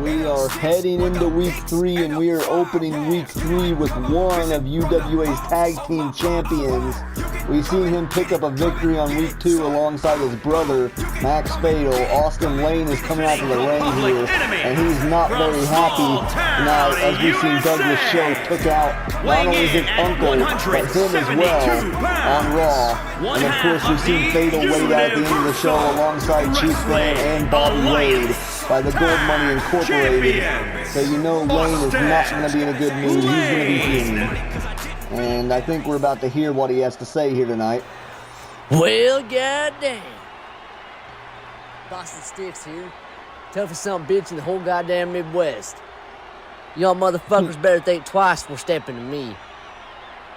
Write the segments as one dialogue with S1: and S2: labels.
S1: We are heading into week 3, and we are opening week 3 with one of UWA's tag team champions. We've seen him pick up a victory on week 2 alongside his brother, Max Fatal. Austin Lane is coming out to the ring here, and he's not very happy now, as we've seen Douglas Show took out not only his uncle, but him as well on Raw. And of course, we've seen Fatal laid out at the end of the show alongside Chief Graham and Bobby Wade by the Gold Money Incorporated. So you know Lane is not going to be in a good mood. He's going to be fuming. And I think we're about to hear what he has to say here tonight.
S2: Well, goddamn. Boston Sticks here. Toughest son of a bitch in the whole goddamn Midwest. Y'all motherfuckers better think twice before stepping to me.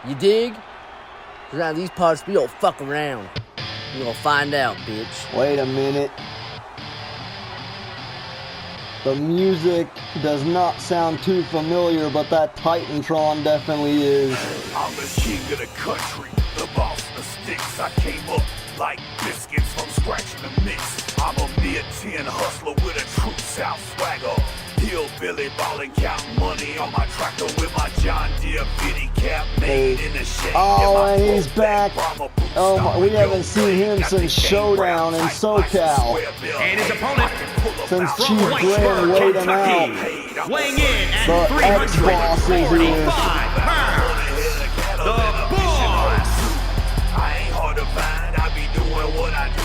S2: You dig? Because around these parts, we don't fuck around. You're gonna find out, bitch.
S1: Wait a minute. The music does not sound too familiar, but that Titantron definitely is.
S3: I'm the king of the country, the boss of the sticks. I came up like biscuits from scratch in the mix. I'm a mid-10 hustler with a true South swagger. Hillbilly ballin', count money on my tractor with my John Deere fitty cap made in the shade.
S1: Oh, and he's back. Oh, we haven't seen him since Showdown in SoCal.
S4: And his opponent,
S1: Since Chief Graham laid him out.
S4: weighing in at
S1: The X-Boss is here.
S4: 345 pounds, the Boss.
S3: I ain't hard to find, I be doing what I do.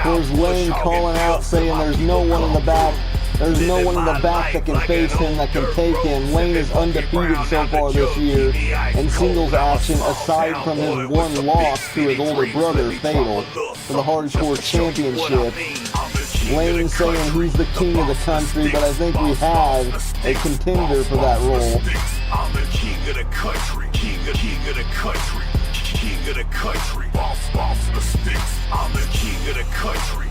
S1: There's Lane calling out saying there's no one in the back. There's no one in the back that can face him, that can take him. Lane is undefeated so far this year in singles action, aside from his one loss to his older brother, Fatal, for the Hardcore Championship. Lane saying he's the king of the country, but I think we have a contender for that role.
S3: I'm the king of the country, king of the country, king of the country, boss of the sticks. I'm the king of the country.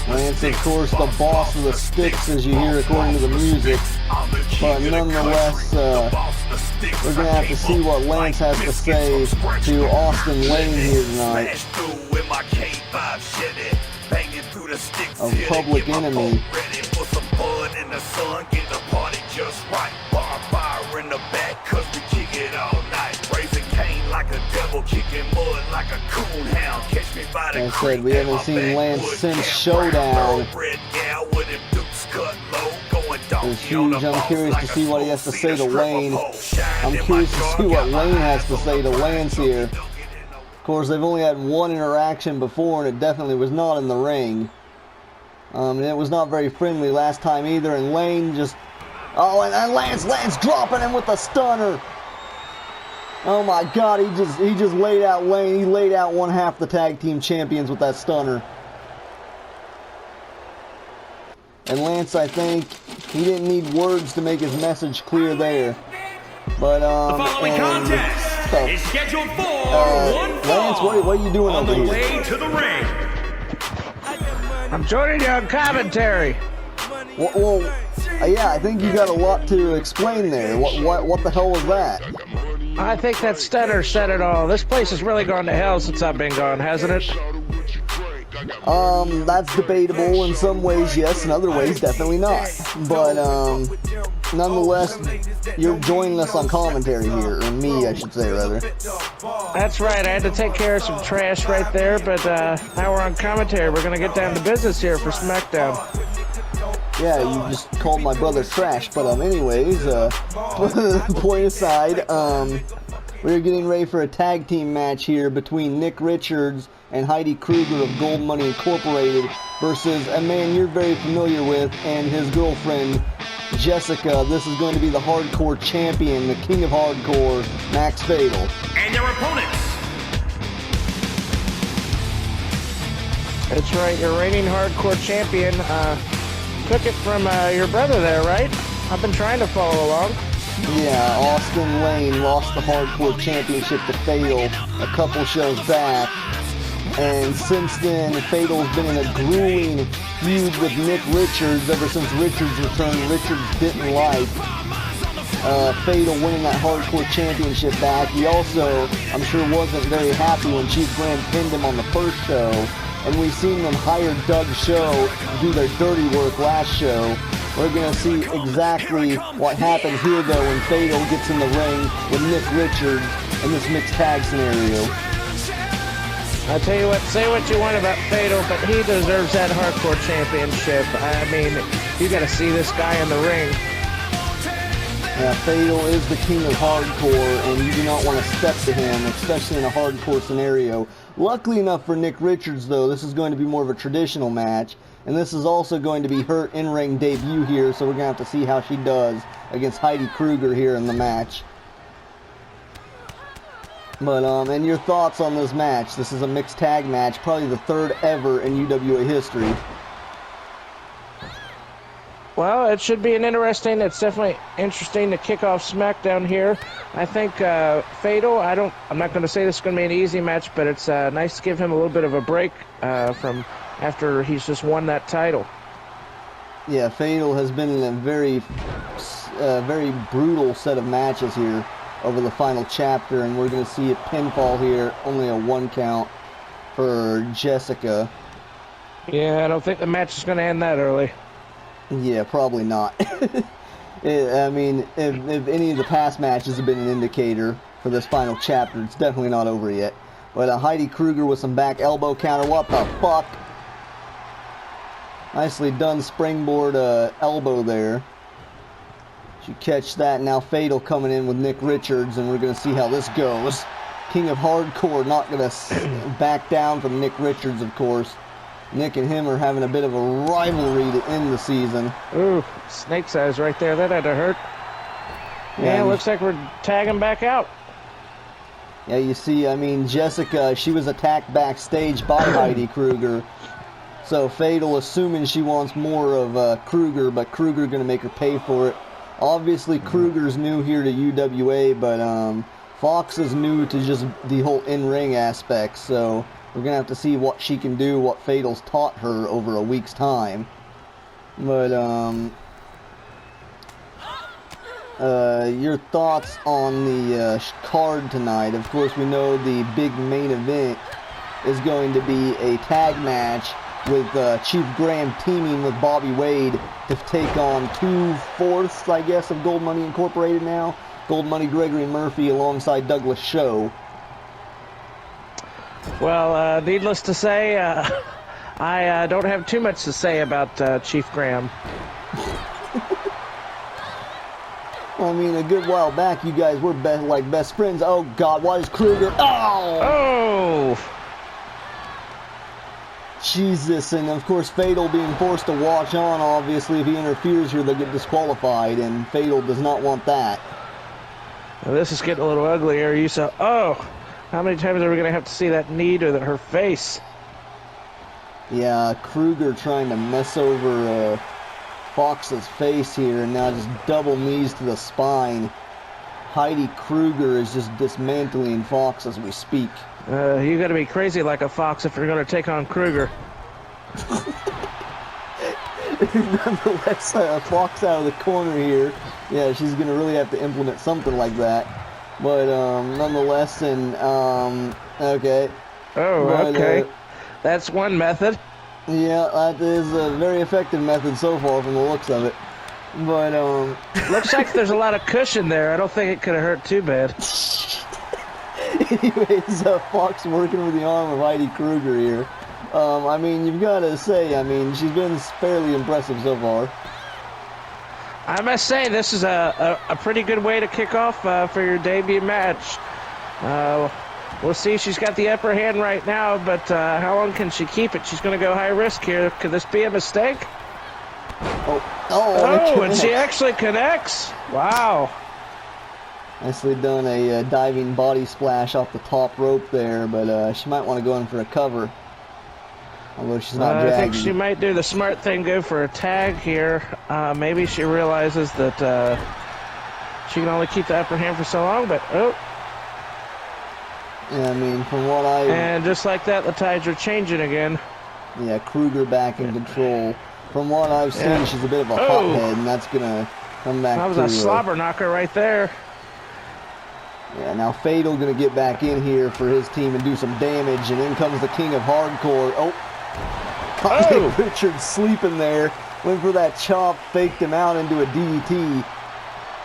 S1: Lance, of course, the boss of the sticks, as you hear according to the music. But nonetheless, we're going to have to see what Lance has to say to Austin Lane here tonight. Of Public Enemy. Like I said, we haven't seen Lance since Showdown. It's huge. I'm curious to see what he has to say to Lane. I'm curious to see what Lane has to say to Lance here. Of course, they've only had one interaction before, and it definitely was not in the ring. And it was not very friendly last time either, and Lane just... Oh, and Lance dropping him with a stunner. Oh my God, he just laid out Lane. He laid out one half the tag team champions with that stunner. And Lance, I think, he didn't need words to make his message clear there. But,
S4: The following contest is scheduled for one
S1: Lance,
S4: fall.
S1: what are you doing
S4: on
S1: over
S4: the
S1: here?
S4: way to the ring.
S5: I'm joining you on commentary.
S1: Well, yeah, I think you got a lot to explain there. What the hell was that?
S5: I think that stunner said it all. This place has really gone to hell since I've been gone, hasn't it?
S1: That's debatable in some ways, yes, in other ways, definitely not. But, nonetheless, you're joining us on commentary here, or me, I should say, rather.
S5: That's right. I had to take care of some trash right there, but now we're on commentary. We're going to get down to business here for Smackdown.
S1: Yeah, you just called my brother trash, but anyways, point aside, we're getting ready for a tag team match here between Nick Richards and Heidi Kruger of Gold Money Incorporated versus a man you're very familiar with and his girlfriend, Jessica. This is going to be the Hardcore Champion, the King of Hardcore, Max Fatal.
S4: And their opponents.
S5: That's right. Your reigning Hardcore Champion took it from your brother there, right? I've been trying to follow along.
S1: Yeah, Austin Lane lost the Hardcore Championship to Fatal a couple shows back. And since then, Fatal's been in a grueling feud with Nick Richards ever since Richards returned. Richards didn't like Fatal winning that Hardcore Championship back. He also, I'm sure, wasn't very happy when Chief Graham pinned him on the first show. And we've seen them hire Doug Show to do their dirty work last show. We're going to see exactly what happens here, though, when Fatal gets in the ring with Nick Richards in this mixed tag scenario.
S5: I tell you what, say what you want about Fatal, but he deserves that hardcore championship. I mean, you got to see this guy in the ring.
S1: Yeah, Fatal is the king of hardcore, and you do not want to step to him, especially in a hardcore scenario. Luckily enough for Nick Richards, though, this is going to be more of a traditional match, and this is also going to be her in-ring debut here, so we're going to have to see how she does against Heidi Kruger here in the match. But, and your thoughts on this match? This is a mixed tag match, probably the third ever in UWA history.
S5: Well, it should be it's definitely interesting to kick off SmackDown here. I think Fatal, I'm not going to say this is going to be an easy match, but it's nice to give him a little bit of a break from after he's just won that title.
S1: Yeah, Fatal has been in a very brutal set of matches here over the final chapter, and we're going to see a pinfall here, only a 1 count for Jessica.
S5: Yeah, I don't think the match is going to end that early.
S1: Yeah, probably not. I mean, if any of the past matches have been an indicator for this final chapter, it's definitely not over yet. But Heidi Kruger with some back elbow counter. What the fuck? Nicely done springboard elbow there. You catch that. Now Fatal coming in with Nick Richards, and we're going to see how this goes. King of Hardcore not going to back down from Nick Richards, of course. Nick and him are having a bit of a rivalry to end the season.
S5: Ooh, snake's eyes right there. That had to hurt. Yeah, looks like we're tagging back out.
S1: Yeah, you see, I mean, Jessica, she was attacked backstage by Heidi Kruger. So Fatal assuming she wants more of Kruger, but Kruger going to make her pay for it. Obviously, Kruger's new here to UWA, but Fox is new to just the whole in-ring aspect, so we're going to have to see what she can do, what Fatal's taught her over a week's time. But, your thoughts on the card tonight? Of course, we know the big main event is going to be a tag match with Chief Graham teaming with Bobby Wade to take on 2/4, I guess, of Gold Money Incorporated now. Gold Money Gregory Murphy alongside Douglas Show.
S5: Well, needless to say, I don't have too much to say about Chief Graham.
S1: I mean, a good while back, you guys were like best friends. Oh, God, why is Kruger? Oh! Jesus, and of course, Fatal being forced to watch on, obviously. If he interferes here, they'll get disqualified, and Fatal does not want that.
S5: Well, this is getting a little ugly here. You saw, how many times are we going to have to see that knee to her face?
S1: Yeah, Kruger trying to mess over Fox's face here, and now just double knees to the spine. Heidi Kruger is just dismantling Fox as we speak.
S5: You got to be crazy like a Fox if you're going to take on Kruger.
S1: Nonetheless, Fox out of the corner here. Yeah, she's going to really have to implement something like that. But nonetheless, and okay.
S5: Oh, but, okay. That's one method.
S1: Yeah, that is a very effective method so far from the looks of it. But
S5: looks like there's a lot of cushion there. I don't think it could have hurt too bad.
S1: Anyways, Fox working with the arm of Heidi Kruger here. I mean, you've got to say, I mean, she's been fairly impressive so far.
S5: I must say, this is a pretty good way to kick off for your debut match. We'll see. She's got the upper hand right now, but how long can she keep it? She's going to go high risk here. Could this be a mistake? Oh, and she actually connects. Wow.
S1: Nicely done, a diving body splash off the top rope there, but she might want to go in for a cover. Although she's not dragging.
S5: I think she might do the smart thing, go for a tag here. Maybe she realizes that she can only keep the upper hand for so long, but
S1: yeah, I mean, from what
S5: And just like that, the tides are changing again.
S1: Yeah, Kruger back in control. From what I've seen, she's a bit of a hothead, and that's going to come back
S5: That was a slobber knocker right there.
S1: Yeah, now Fatal going to get back in here for his team and do some damage, and in comes the King of Hardcore. Oh, got Nick Richards sleeping there. Went for that chop, faked him out into a DDT.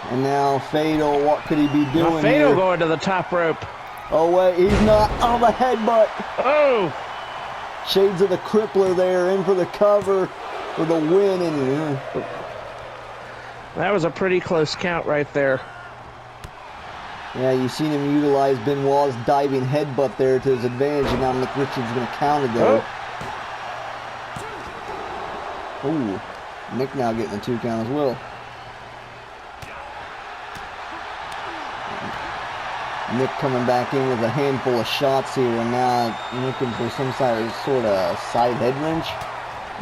S1: And now Fatal, what could he be doing
S5: now Fatal
S1: here?
S5: going to the top rope.
S1: Oh wait, he's not. Oh, the headbutt.
S5: Oh!
S1: Shades of the Crippler there, in for the cover for the win. And
S5: that was a pretty close count right there.
S1: yeah, you've seen him utilize Benoit's diving headbutt there to his advantage, and now Nick Richards is going to counter though. Ooh, Nick now getting the 2 count as well. Nick coming back in with a handful of shots here, and now looking for some sort of side head wrench.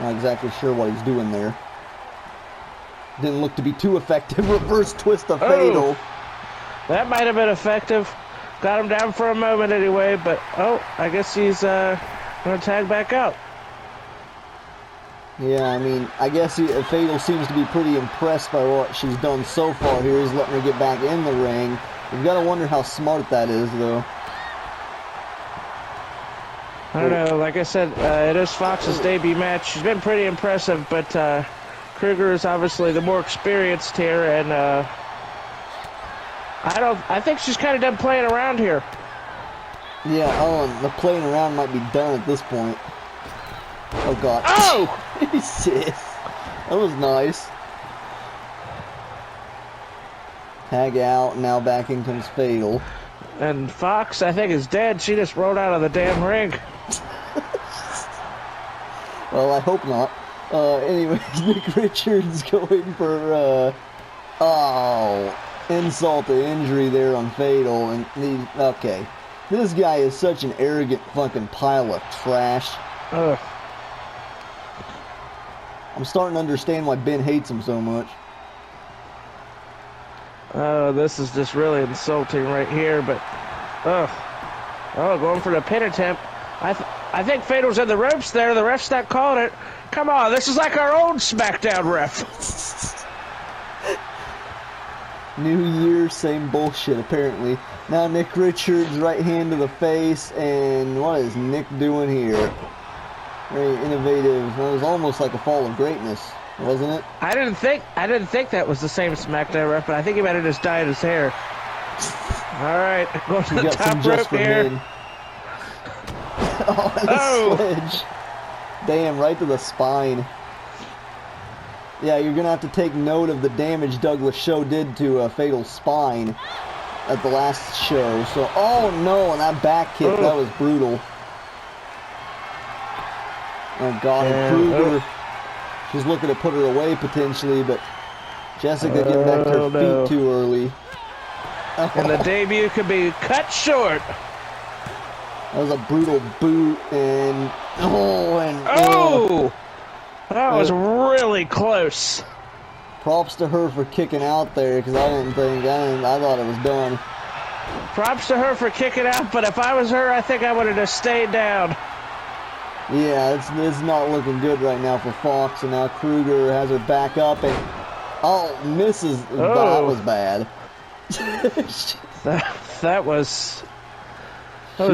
S1: Not exactly sure what he's doing there. Didn't look to be too effective. Reverse twist of Fatal.
S5: That might have been effective. Got him down for a moment anyway, but I guess he's going to tag back out.
S1: Yeah, I mean, I guess Fatal seems to be pretty impressed by what she's done so far here. He's letting her get back in the ring. You've got to wonder how smart that is, though.
S5: I don't know. Like I said, it is Fox's debut match. She's been pretty impressive, but Kruger is obviously the more experienced here, and I think she's kind of done playing around here.
S1: Yeah, and the playing around might be done at this point. Oh, God.
S5: Oh!
S1: Jesus. That was nice. Tag out, now back in comes Fatal.
S5: And Fox, I think, is dead. She just rolled out of the damn ring.
S1: Well, I hope not. Anyways, Nick Richards going for, insult to injury there on Fatal. And okay. This guy is such an arrogant fucking pile of trash.
S5: Ugh.
S1: I'm starting to understand why Ben hates him so much.
S5: Oh, this is just really insulting right here, but going for the pin attempt. I think Fatal's in the ropes there. The ref's not calling it. Come on, this is like our old Smackdown ref.
S1: New year, same bullshit apparently. Now Nick Richards, right hand to the face, and what is Nick doing here? Very innovative. It was almost like a fall of greatness, wasn't it?
S5: I didn't think that was the same Smackdown ref, but I think he might have just dyed his hair. All right, go to the top rope here.
S1: Oh, sledge. Damn, right to the spine. Yeah, you're going to have to take note of the damage Douglas Show did to Fatal's spine at the last show. So, oh no, and that back kick, that was brutal. Oh God, and Kruger, she's looking to put her away potentially, but Jessica getting back to her feet too early.
S5: And the debut could be cut short.
S1: That was a brutal boot, and
S5: that was really close.
S1: Props to her for kicking out there, because I thought it was done.
S5: Props to her for kicking out, but if I was her, I think I would have just stayed down.
S1: Yeah, it's not looking good right now for Fox, and now Kruger has her back up, and misses. That was bad.
S5: that was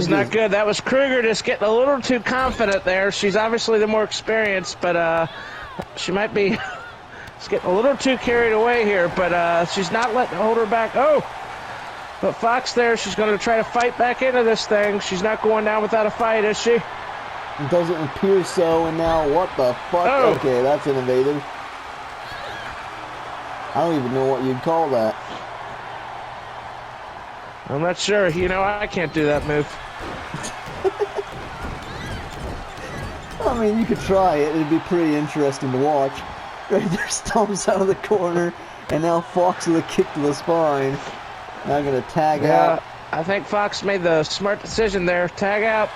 S5: not good. That was Kruger just getting a little too confident there. She's obviously the more experienced, but she might be just getting a little too carried away here. But she's not letting hold her back. But Fox there, she's going to try to fight back into this thing. She's not going down without a fight, is she?
S1: It doesn't appear so, and now what the fuck? Okay, that's innovative. I don't even know what you'd call that.
S5: I'm not sure. You know, I can't do that move.
S1: I mean, you could try it. It'd be pretty interesting to watch. Right there, stomps out of the corner, and now Fox with a kick to the spine. Now going to tag out.
S5: I think Fox made the smart decision there. Tag out.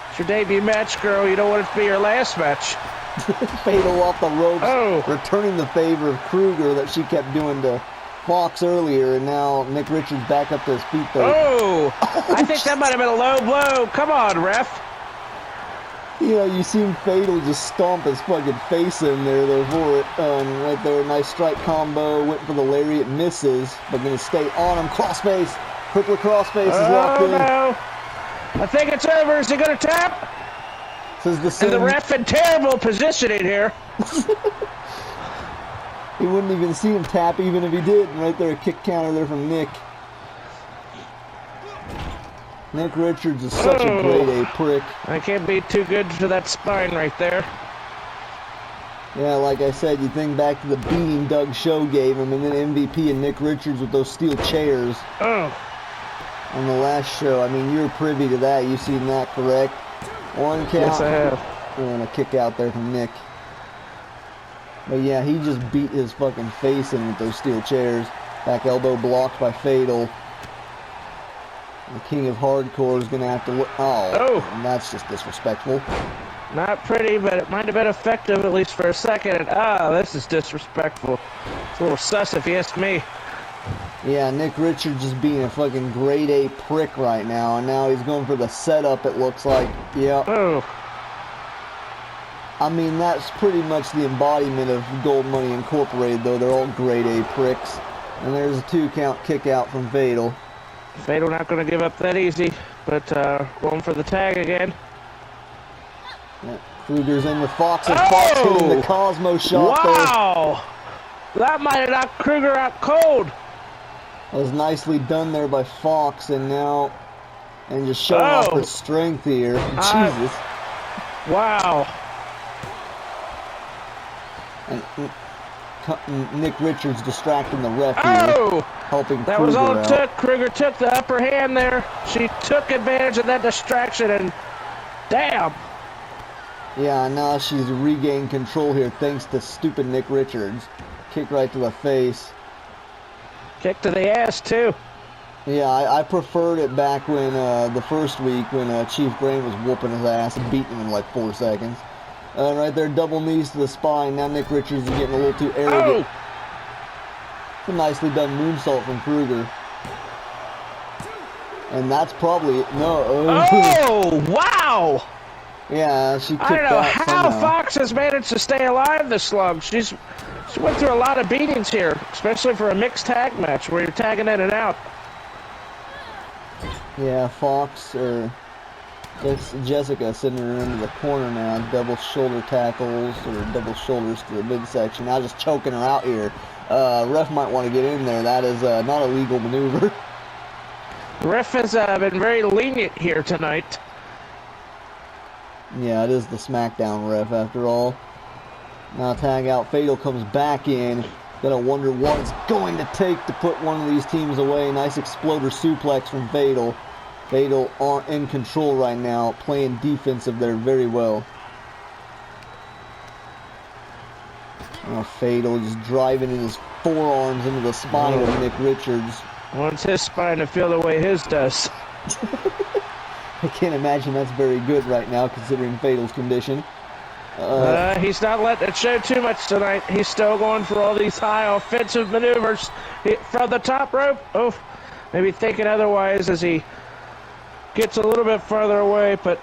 S5: It's your debut match, girl. You don't want it to be your last match.
S1: Fatal off the ropes, returning the favor of Kruger that she kept doing to Fox earlier, and now Nick Richards back up to his feet though.
S5: I think that might have been a low blow. Come on, ref.
S1: You know, you seen Fatal just stomp his fucking face in there though for it. Right there, nice strike combo, went for the lariat, misses, but gonna stay on him. Crossface, crippler crossface is locked in.
S5: No. I think it's over. Is he gonna tap?
S1: is the same.
S5: And the ref in terrible positioning here.
S1: He wouldn't even see him tap even if he did. And right there, a kick counter there from Nick. Nick Richards is such a grade A prick.
S5: I can't be too good for that spine right there.
S1: Yeah, like I said, you think back to the beating Doug Show gave him, and then MVP and Nick Richards with those steel chairs
S5: Oh.
S1: on the last show. I mean, you're privy to that. You've seen that, correct? One count.
S5: Yes, I have.
S1: And a kick out there from Nick. But yeah, he just beat his fucking face in with those steel chairs. Back elbow blocked by Fatal. The King of Hardcore is going to have to look. Oh, and that's just disrespectful.
S5: Not pretty, but it might have been effective at least for a second. And, this is disrespectful. It's a little sus if you ask me.
S1: Yeah, Nick Richards just being a fucking grade A prick right now. And now he's going for the setup, it looks like. Yeah.
S5: Oh.
S1: I mean, that's pretty much the embodiment of Gold Money Incorporated, though. They're all grade A pricks. And there's a 2-count kick out from Fatal.
S5: Fatal not going to give up that easy, but going for the tag again.
S1: Yeah, Kruger's in with Fox, and Fox hitting the Cosmo shot there.
S5: Wow! That might have knocked Kruger out cold.
S1: That was nicely done there by Fox, and now, and just showing off her strength here. Jesus.
S5: Wow.
S1: And Nick Richards distracting the ref here, helping
S5: that
S1: Kruger
S5: was all it
S1: out.
S5: took. Kruger took the upper hand there. She took advantage of that distraction, and damn.
S1: Yeah, now she's regained control here thanks to stupid Nick Richards. Kick right to the face.
S5: Kick to the ass, too.
S1: Yeah, I preferred it back when, the first week when Chief Graham was whooping his ass and beating him in like 4 seconds. Right there, double knees to the spine. Now Nick Richards is getting a little too arrogant. It's a nicely done moonsault from Kruger. And that's probably it. No.
S5: Oh, wow!
S1: Yeah, she kicked out
S5: I don't know how
S1: somehow.
S5: Fox has managed to stay alive this long. She went through a lot of beatings here, especially for a mixed tag match where you're tagging in and out.
S1: Yeah, Fox, or Jessica sending her into the corner now. Double shoulder tackles, or double shoulders to the midsection. Now just choking her out here. Ref might want to get in there. That is not a legal maneuver.
S5: The ref has been very lenient here tonight.
S1: Yeah, it is the Smackdown ref after all. Now tag out. Fatal comes back in. Gotta wonder what it's going to take to put one of these teams away. Nice exploder suplex from Fatal. Fatal in control right now, playing defensive there very well. Now Fatal just driving in his forearms into the spine of Nick Richards.
S5: Wants his spine to feel the way his does.
S1: I can't imagine that's very good right now, considering Fatal's condition.
S5: He's not letting it show too much tonight. He's still going for all these high offensive maneuvers from the top rope. Oh, maybe thinking otherwise as he gets a little bit farther away, but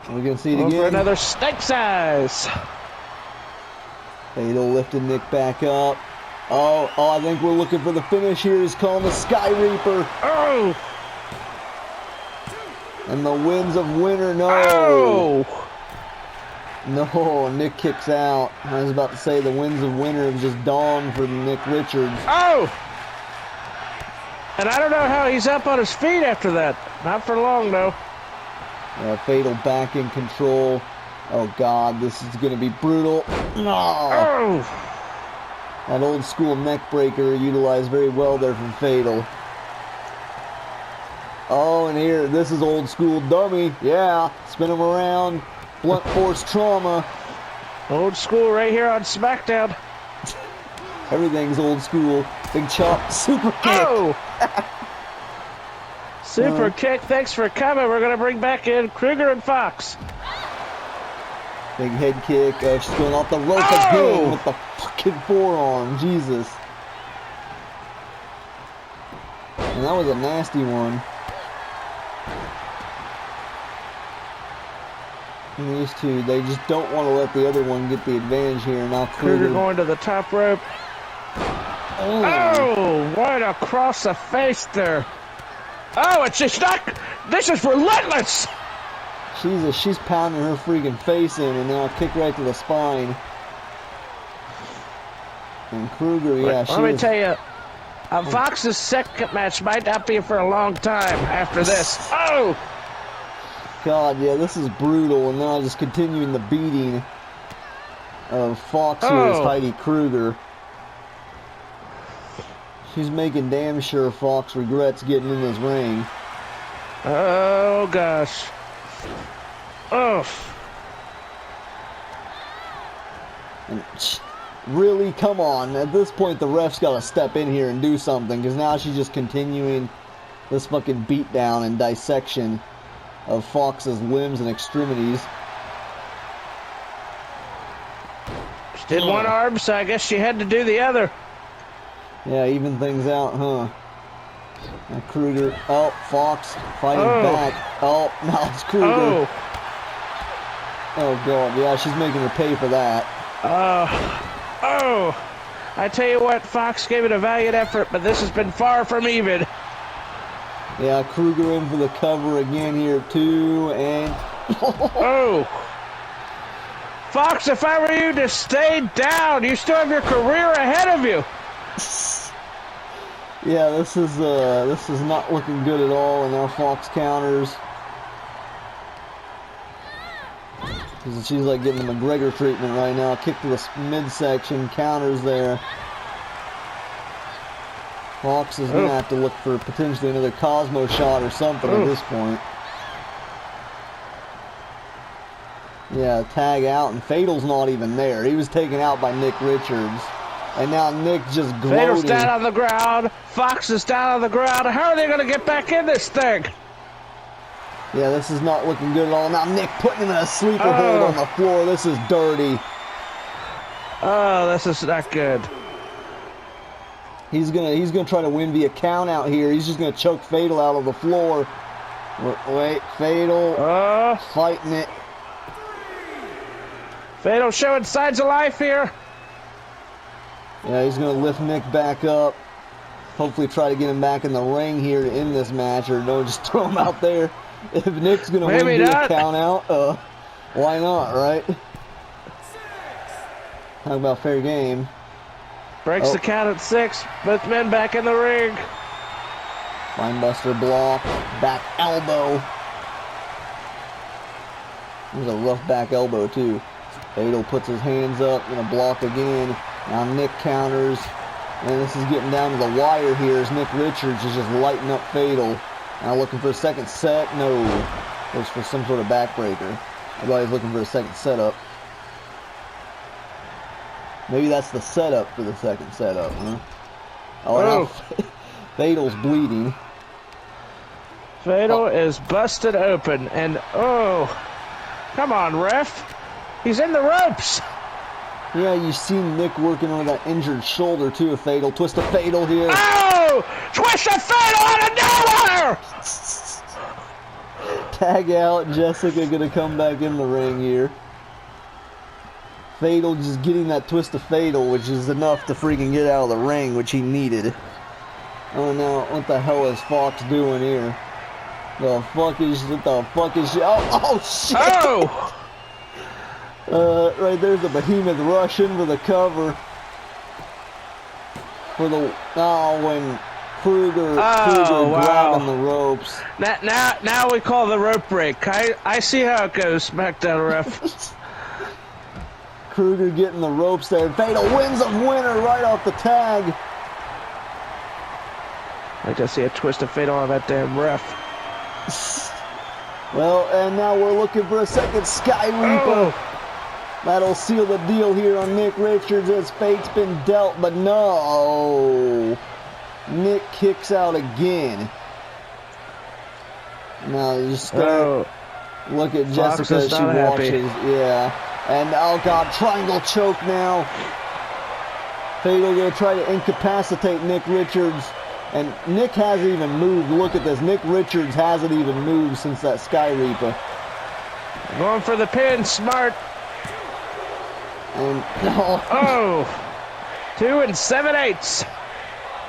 S1: we're going to see it
S5: over
S1: again.
S5: another snake's eyes.
S1: Fatal lifting Nick back up. Oh, I think we're looking for the finish here. He's calling the Sky Reaper.
S5: Oh!
S1: And the winds of winter, no.
S5: Oh!
S1: No, Nick kicks out. I was about to say the winds of winter have just dawned for Nick Richards.
S5: Oh! And I don't know how he's up on his feet after that. Not for long, though.
S1: Fatal back in control. Oh, God, this is going to be brutal. No.
S5: Oh!
S1: That old school neck breaker utilized very well there from Fatal. Oh, and here, this is old school dummy. Yeah, spin him around. Blunt force trauma.
S5: Old school right here on Smackdown.
S1: Everything's old school. Big chop, super kick.
S5: Oh! Super kick. Thanks for coming. We're going to bring back in Kruger and Fox.
S1: Big head kick. She's going off the rope again with the fucking forearm. Jesus. And that was a nasty one. And these two, they just don't want to let the other one get the advantage here. Now
S5: Kruger going to the top rope. Oh, right across the face there. Oh, it's just not. This is relentless.
S1: She's pounding her freaking face in, and now a kick right to the spine. And Kruger, yeah,
S5: Let me tell you, Fox's second match might not be for a long time after this. Oh!
S1: God, yeah, this is brutal, and now just continuing the beating of Fox here is Heidi Kruger. She's making damn sure Fox regrets getting in this ring.
S5: Oh, gosh. Oh.
S1: And really, come on. At this point, the ref's got to step in here and do something, because now she's just continuing this fucking beatdown and dissection of Fox's limbs and extremities.
S5: She did one arm, so I guess she had to do the other.
S1: Yeah, even things out, huh? Now Kruger, oh, Fox fighting back. Oh, now it's Kruger. Oh, God, yeah, she's making her pay for that.
S5: I tell you what, Fox gave it a valiant effort, but this has been far from even.
S1: Yeah, Kruger in for the cover again here, too, and...
S5: Fox, if I were you, just stay down. You still have your career ahead of you.
S1: Yeah, this is not looking good at all, and now Fox counters. She's like getting the McGregor treatment right now. Kick to the midsection, counters there. Fox is going to have to look for potentially another Cosmo shot or something at this point. Yeah, tag out, and Fatal's not even there. He was taken out by Nick Richards. And now Nick just gloating.
S5: Fatal's down on the ground. Fox is down on the ground. How are they going to get back in this thing?
S1: Yeah, this is not looking good at all. Now Nick putting him in a sleeper hold on the floor. This is dirty.
S5: Oh, this is not good.
S1: He's gonna try to win via count out here. He's just gonna choke Fatal out of the floor. Wait, Fatal fighting it.
S5: Fatal showing signs of life here.
S1: Yeah, he's gonna lift Nick back up. Hopefully try to get him back in the ring here to end this match, or no, just throw him out there. If Nick's gonna win via count out, why not, right? How about fair game?
S5: Breaks the count at 6. Both men back in the ring.
S1: Linebuster block. Back elbow. There's a rough back elbow, too. Fatal puts his hands up. Gonna block again. Now Nick counters. And this is getting down to the wire here as Nick Richards is just lighting up Fatal. Now looking for a second set. No. Goes for some sort of backbreaker. I thought he was looking for a second setup. Maybe that's the setup for the second setup, huh? Now Fatal's bleeding.
S5: Fatal is busted open, and come on, ref. He's in the ropes.
S1: Yeah, you see Nick working on that injured shoulder too. A Fatal twist of Fatal here.
S5: Oh! Twist of Fatal out of nowhere!
S1: Tag out. Jessica gonna come back in the ring here. Fatal just getting that twist of Fatal, which is enough to freaking get out of the ring, which he needed. Oh no, what the hell is Fox doing here? What the fuck is she? Oh shit!
S5: Oh!
S1: Right there's the Behemoth Russian for the cover. For the when Kruger grabbing the ropes.
S5: Now we call the rope break. I see how it goes, Smackdown ref.
S1: Kruger getting the ropes there. Fatal wins a winner right off the tag.
S5: I just see a twist of Fatal on that damn ref.
S1: Well, and now we're looking for a second Sky Reaper. That'll seal the deal here on Nick Richards as fate's been dealt, but no. Nick kicks out again. Now you just look at Jessica as she watches. Yeah. And oh god, triangle choke now. Fatal gonna try to incapacitate Nick Richards. And Nick hasn't even moved. Look at this. Nick Richards hasn't even moved since that Sky Reaper.
S5: Going for the pin, smart.
S1: And
S5: 2 7/8.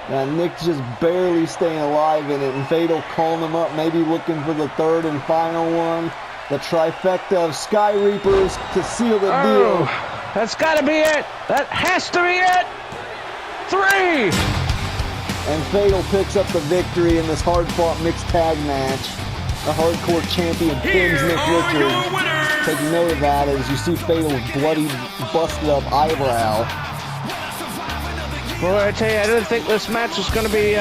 S1: Now Nick just barely staying alive in it, and Fatal calling him up, maybe looking for the third and final one. The trifecta of Sky Reapers to seal the deal.
S5: That's got to be it. That has to be it. 3.
S1: And Fatal picks up the victory in this hard-fought mixed tag match. The hardcore champion pins Nick Richards. Take note of that as you see Fatal's bloody, busted-up eyebrow.
S5: Boy, I tell you, I didn't think this match was going to be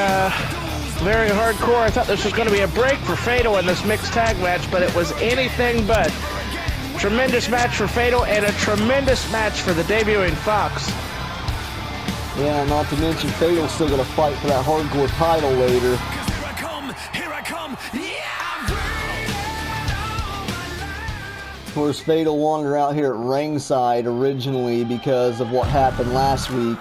S5: very hardcore. I thought this was going to be a break for Fatal in this mixed tag match, but it was anything but. Tremendous match for Fatal and a tremendous match for the debuting Fox.
S1: Yeah, not to mention Fatal's still going to fight for that hardcore title later. Of course, Fatal wanted her out here at ringside originally because of what happened last week.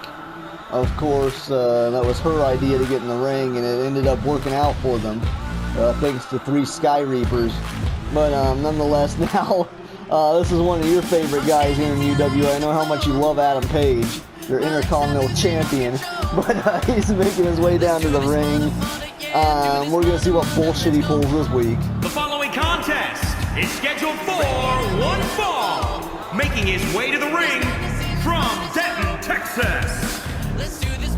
S1: Of course, that was her idea to get in the ring, and it ended up working out for them, thanks to 3 Sky Reapers. But nonetheless, now, this is one of your favorite guys here in UWA. I know how much you love Adam Page, your Intercontinental Champion, but he's making his way down to the ring. We're going to see what bullshit he pulls this week.
S4: The following contest is scheduled for one fall. Making his way to the ring from Denton, Texas.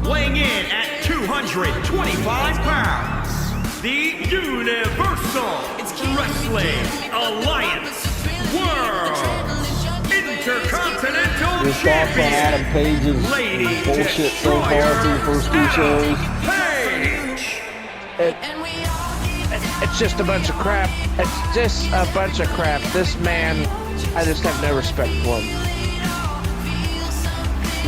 S4: Weighing in at 225 pounds, the Universal Wrestling Alliance World Intercontinental
S1: Your thoughts on Adam Page's bullshit so far through the first 2 shows?
S5: It's just a bunch of crap. It's just a bunch of crap. This man, I just have no respect for him.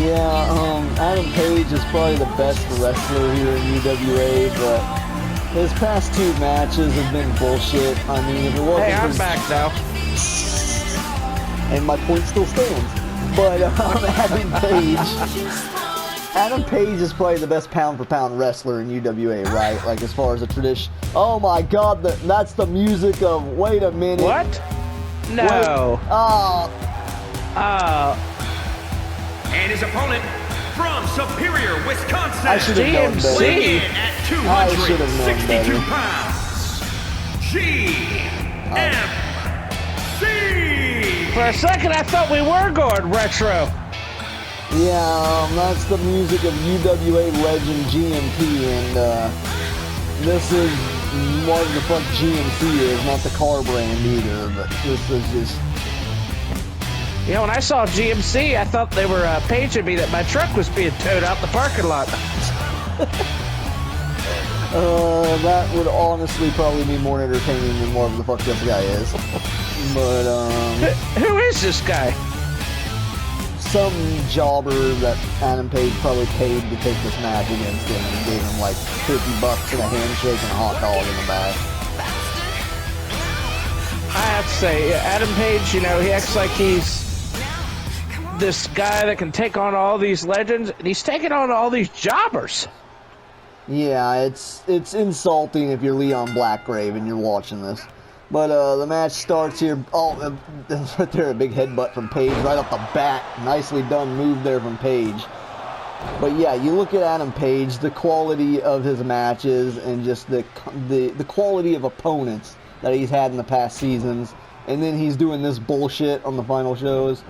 S1: Yeah, Adam Page is probably the best wrestler here in UWA, but his past 2 matches have been bullshit. I mean, if it wasn't
S5: Hey, I'm back now.
S1: And my point still stands. But Adam Page is probably the best pound-for-pound wrestler in UWA, right? Like, as far as a tradition. Oh my God, that's the music of, wait a minute.
S5: What? No.
S4: And his opponent from Superior, Wisconsin.
S1: I should have known better.
S4: Weighing in at 262 pounds. GMC.
S5: For a second, I thought we were going retro.
S1: Yeah, that's the music of UWA legend GMP, and this is what the fuck GMC is, not the car brand either, but this is just...
S5: You know, when I saw GMC, I thought they were paging me that my truck was being towed out the parking lot.
S1: That would honestly probably be more entertaining than whatever the fuck this guy is. But,
S5: Who is this guy?
S1: some jobber that Adam Page probably paid to take this match against him and gave him like $50 and a handshake and a hot dog in the back.
S5: I have to say, Adam Page, you know, he acts like he's this guy that can take on all these legends, and he's taking on all these jobbers.
S1: Yeah, it's insulting if you're Leon Blackgrave and you're watching this. But the match starts here. Oh, right there, a big headbutt from Page right off the bat. Nicely done move there from Page. But yeah, you look at Adam Page, the quality of his matches, and just the quality of opponents that he's had in the past seasons, and then he's doing this bullshit on the final shows.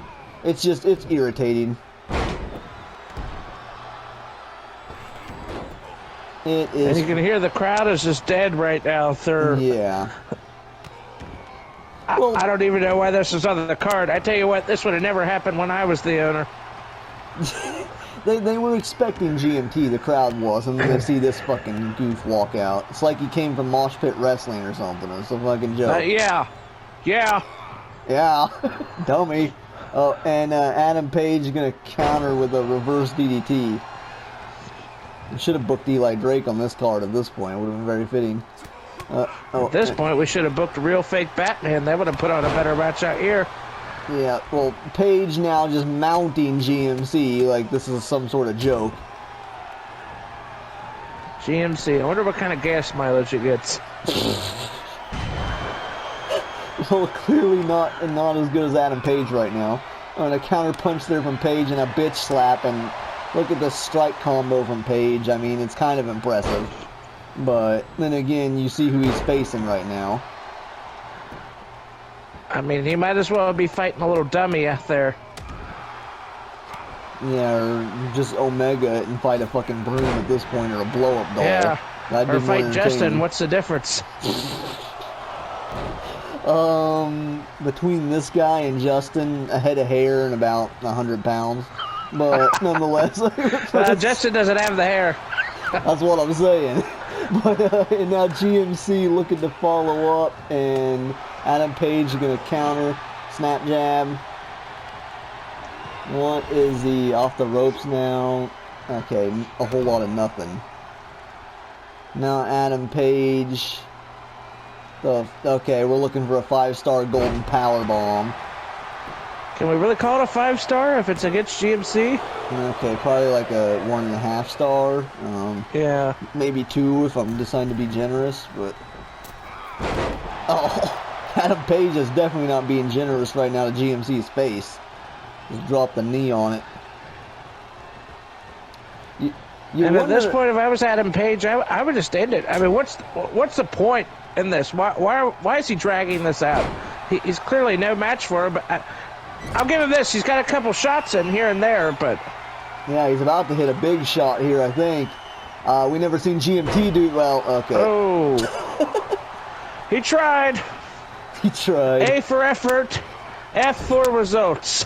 S1: It's irritating. It is.
S5: And you can hear the crowd is just dead right now.
S1: Yeah.
S5: Well, I don't even know why this is on the card. I tell you what, this would have never happened when I was the owner.
S1: They were expecting GMT, the crowd was, and then they see this fucking goof walk out. It's like he came from Mosh Pit Wrestling or something. It's a fucking joke.
S5: Yeah.
S1: Dummy. Oh, and Adam Page is going to counter with a reverse DDT. We should have booked Eli Drake on this card at this point. It would have been very fitting.
S5: At this point, we should have booked a real fake Batman. That would have put on a better match out here.
S1: Yeah, well, Page now just mounting GMC like this is some sort of joke.
S5: GMC, I wonder what kind of gas mileage it gets.
S1: Well, clearly not as good as Adam Page right now. And a counter punch there from Page and a bitch slap, and look at this strike combo from Page. I mean, it's kind of impressive. But then again, you see who he's facing right now.
S5: I mean, he might as well be fighting a little dummy out there.
S1: Yeah, or just Omega it and fight a fucking broom at this point, or a blow-up doll.
S5: Yeah,
S1: That'd be
S5: or
S1: more
S5: fight Justin.
S1: entertaining.
S5: What's the difference?
S1: Between this guy and Justin, a head of hair and about 100 pounds. But nonetheless,
S5: Justin doesn't have the hair.
S1: that's what I'm saying. But and now GMC looking to follow up, and Adam Page gonna counter, snap jab. What is he off the ropes now? Okay, a whole lot of nothing. Now Adam Page. Okay, we're looking for a 5-star golden power bomb.
S5: Can we really call it a 5-star if it's against GMC?
S1: Okay, probably like a 1.5 star.
S5: Yeah.
S1: Maybe 2 if I'm deciding to be generous, but... Oh, Adam Page is definitely not being generous right now to GMC's face. Just dropped the knee on it.
S5: And at this point, if I was Adam Page, I would just end it. I mean, what's the point in this? Why is he dragging this out? He's clearly no match for him, but I'll give him this. He's got a couple shots in here and there, but...
S1: Yeah, he's about to hit a big shot here, I think. We never seen GMT do... Well, okay.
S5: Oh. He tried.
S1: He tried.
S5: A for effort, F for results.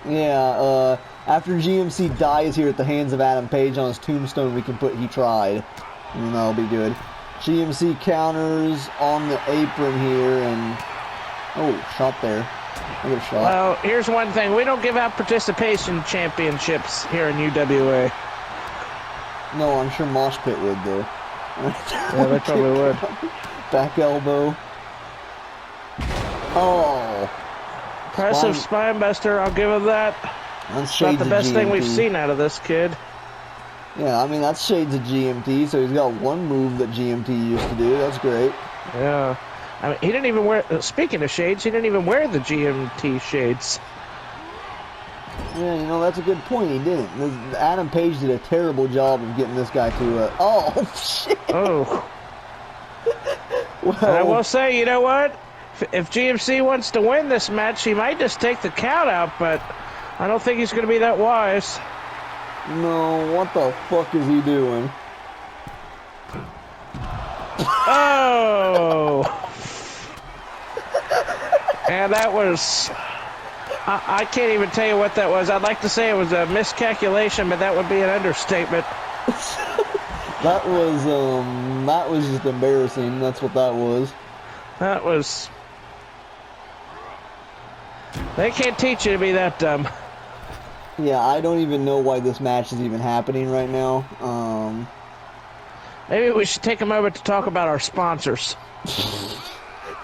S1: Yeah, after GMC dies here at the hands of Adam Page on his tombstone, we can put he tried. And that'll be good. GMC counters on the apron here, and... Oh, shot there. Another shot.
S5: Well, here's one thing. We don't give out participation championships here in UWA.
S1: No, I'm sure Mosh Pit would, though.
S5: Yeah, they probably would.
S1: Back elbow. Oh.
S5: Impressive spine buster. I'll give him that.
S1: That's
S5: not the best thing we've
S1: GMT.
S5: seen out of this kid.
S1: Yeah, I mean, that's shades of GMT, so he's got one move that GMT used to do. That's great.
S5: Yeah. I mean, he didn't even wear... Speaking of shades, he didn't even wear the GMT shades.
S1: Yeah, you know, that's a good point. He didn't. Adam Page did a terrible job of getting this guy to... Oh, shit!
S5: Oh.
S1: Well,
S5: And I will say, you know what? If GMC wants to win this match, he might just take the count out, but I don't think he's going to be that wise.
S1: No, what the fuck is he doing?
S5: Oh! And that was... I can't even tell you what that was. I'd like to say it was a miscalculation, but that would be an understatement.
S1: That was just embarrassing. That's what that was.
S5: That was... They can't teach you to be that dumb.
S1: Yeah, I don't even know why this match is even happening right now.
S5: Maybe we should take a moment to talk about our sponsors.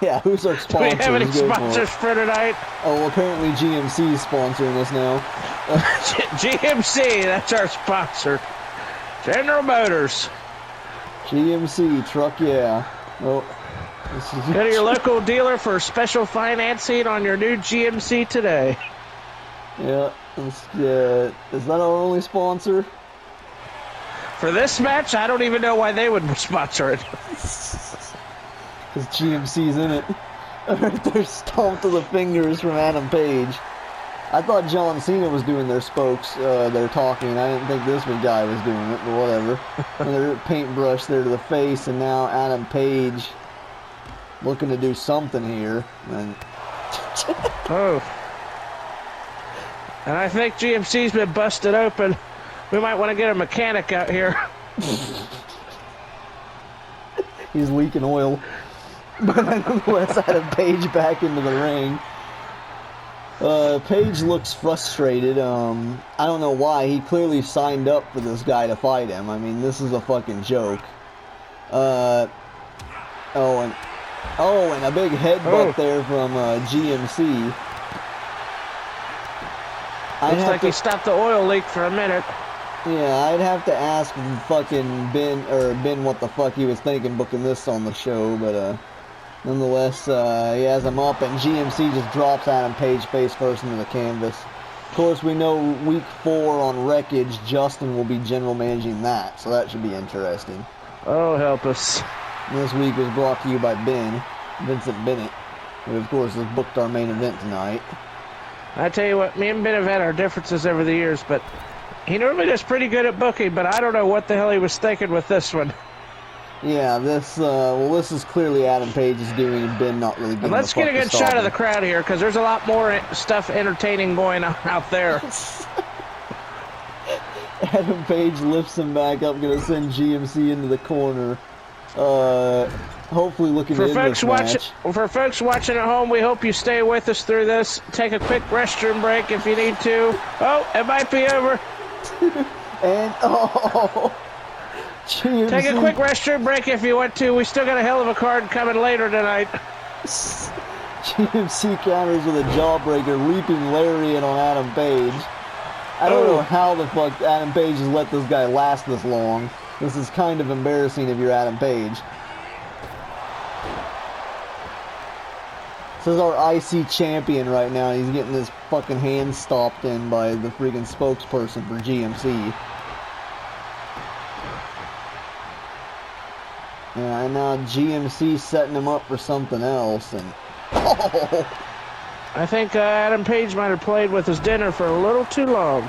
S1: Yeah, who's our
S5: Do
S1: sponsor?
S5: we have any sponsors for tonight?
S1: Oh, well, apparently GMC is sponsoring us now.
S5: GMC, that's our sponsor. General Motors.
S1: GMC, truck, yeah. Oh.
S5: Go to your local dealer for special financing on your new GMC today.
S1: Yeah, is that our only sponsor?
S5: For this match, I don't even know why they would sponsor it.
S1: Because GMC's in it. They're stomped to the fingers from Adam Page. I thought John Cena was doing their spokes, their talking. I didn't think this guy was doing it, but whatever. Another paintbrush there to the face, and now Adam Page looking to do something here. And
S5: Oh. And I think GMC's been busted open. We might want to get a mechanic out here.
S1: he's leaking oil. But nonetheless, Adam Page back into the ring. Page looks frustrated. I don't know why. He clearly signed up for this guy to fight him. I mean, this is a fucking joke. And a big headbutt there from GMC.
S5: Looks like he stopped the oil leak for a minute.
S1: Yeah, I'd have to ask fucking Ben what the fuck he was thinking booking this on the show, but nonetheless, he has him up, and GMC just drops Adam Page face first into the canvas. Of course, we know week 4 on Wreckage, Justin will be general managing that, so that should be interesting.
S5: Oh, help us.
S1: This week was brought to you by Ben, Vincent Bennett. who of course has booked our main event tonight.
S5: I tell you what, me and Ben have had our differences over the years, but he normally does pretty good at booking, but I don't know what the hell he was thinking with this one.
S1: Yeah, this is clearly Adam Page's doing, and Ben not really getting
S5: And let's get a good shot of the crowd here, because there's a lot more stuff entertaining going on out there.
S1: Adam Page lifts him back up, gonna send GMC into the corner. Hopefully looking to end this match.
S5: For folks watching at home, we hope you stay with us through this. Take a quick restroom break if you need to. Oh, it might be over.
S1: And, oh... GMC.
S5: Take a quick restroom break if you want to. We still got a hell of a card coming later tonight.
S1: GMC counters with a jawbreaker, leaping lariat on Adam Page. I don't know how the fuck Adam Page has let this guy last this long. This is kind of embarrassing if you're Adam Page. This is our IC champion right now. He's getting his fucking hand stomped in by the freaking spokesperson for GMC. Yeah, and now GMC setting him up for something else, and oh!
S5: I think Adam Page might have played with his dinner for a little too long.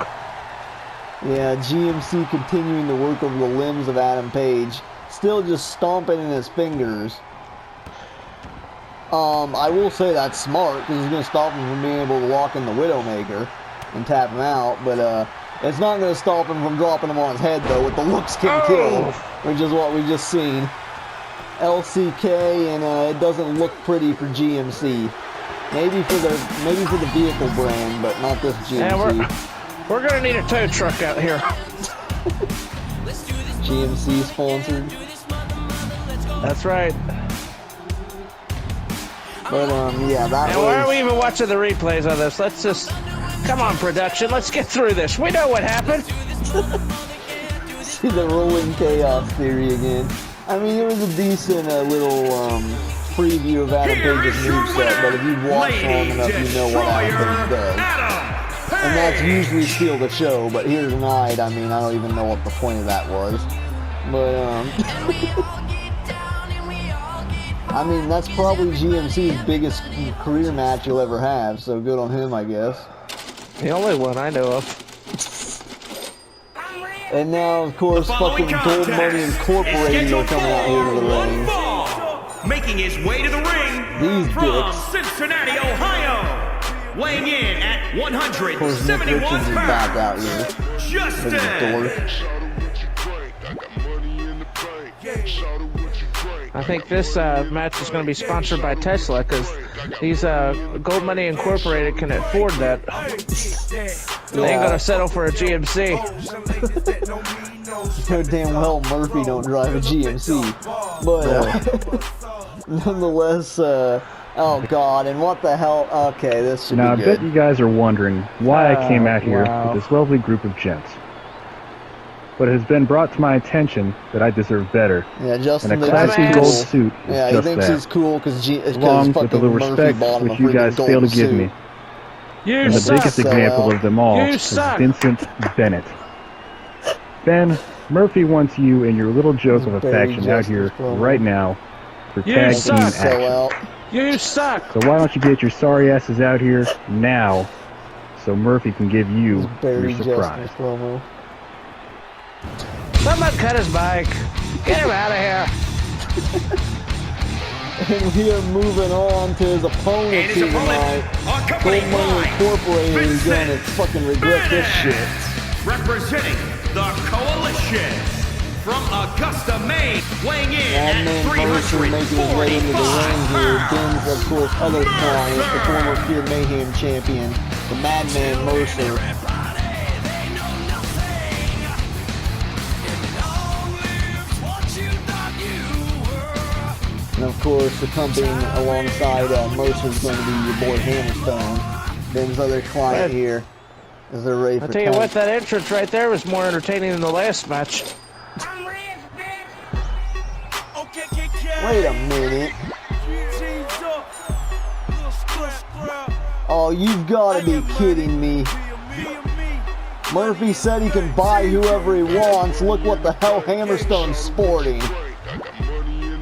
S1: Yeah, GMC continuing to work over the limbs of Adam Page, still just stomping in his fingers. I will say that's smart, because it's going to stop him from being able to lock in the Widowmaker and tap him out, but it's not going to stop him from dropping him on his head, though, with the looks can kill, which is what we just seen. LCK, and it doesn't look pretty for GMC. Maybe for the vehicle brand, but not this GMC.
S5: Yeah, we're gonna need a tow truck out here.
S1: GMC sponsored.
S5: That's right.
S1: But yeah, that.
S5: And why are we even watching the replays on this? Let's just come on, production. Let's get through this. We know what happened.
S1: See the rolling chaos theory again. I mean, it was a decent little preview of Adam Page's moveset, but if you've watched long enough, you know what Adam Page does. And that's usually steal the show, but here tonight, I mean, I don't even know what the point of that was. But, I mean, that's probably GMC's biggest career match he'll ever have, so good on him, I guess.
S5: The only one I know of.
S1: And now, of course, fucking Gold Money Incorporated are coming out here to the ring.
S4: Making his way to the ring
S1: These
S4: from
S1: dicks.
S4: Cincinnati, Ohio. Weighing in at
S1: Of course, Nick
S4: 171
S1: Richards is back out here.
S4: Justin.
S1: Look at the door.
S5: I think this match is going to be sponsored by Tesla, because these Gold Money Incorporated can afford that. They ain't going to settle for a GMC.
S1: So damn well Murphy don't drive a GMC. But nonetheless, oh god, and what the hell? Okay, this should
S6: now,
S1: be
S6: I
S1: good.
S6: bet you guys are wondering why I came out here with this lovely group of gents. But it has been brought to my attention that I deserve better.
S1: Yeah, Justin
S6: And a
S1: thinks
S6: classy
S1: he's
S6: gold
S1: cool.
S6: suit is
S1: Yeah, he
S6: just
S1: thinks
S6: that.
S1: he's cool because
S6: Along with the little
S1: Murphy
S6: respect
S1: bought him
S6: which
S1: a
S6: you
S1: freaking
S6: guys fail
S1: golden
S6: to give
S1: suit.
S6: me.
S5: You
S6: And the
S5: suck.
S6: biggest example of them all
S5: You
S6: is
S5: suck.
S6: Vincent Bennett. Ben, Murphy wants you and your little joke of a
S1: Barry
S6: faction out
S1: Justice
S6: here
S1: promo.
S6: right now for
S5: You
S6: tag
S5: suck.
S6: team
S1: Sell
S6: action.
S1: out.
S5: You suck.
S6: So why don't you get your sorry asses out here now so Murphy can give you
S1: Barry
S6: your surprise.
S1: Justice promo.
S5: Someone cut his bike. Get him out of here.
S1: And we are moving on to his opponent
S4: And his
S1: here
S4: opponent,
S1: tonight. Gold
S4: accompanied
S1: Money
S4: by
S1: Incorporated is
S4: Vincent
S1: gonna fucking regret this shit.
S4: representing the Coalition from Augusta, Maine, weighing in
S1: Madman
S4: at
S1: Mercer making his way into the ring here.
S4: 345
S1: Ben's, of course, other client, the former Pure Mayhem champion, the Madman Mercer. And of course, accompanying alongside Mercer is going to be your boy Hammerstone. Ben's other client here as they're ready for
S5: I'll tell you
S1: tag.
S5: what, that entrance right there was more entertaining than the last match.
S1: Wait a minute. Oh, you've got to be kidding me. Murphy said he can buy whoever he wants. Look what the hell Hammerstone's sporting.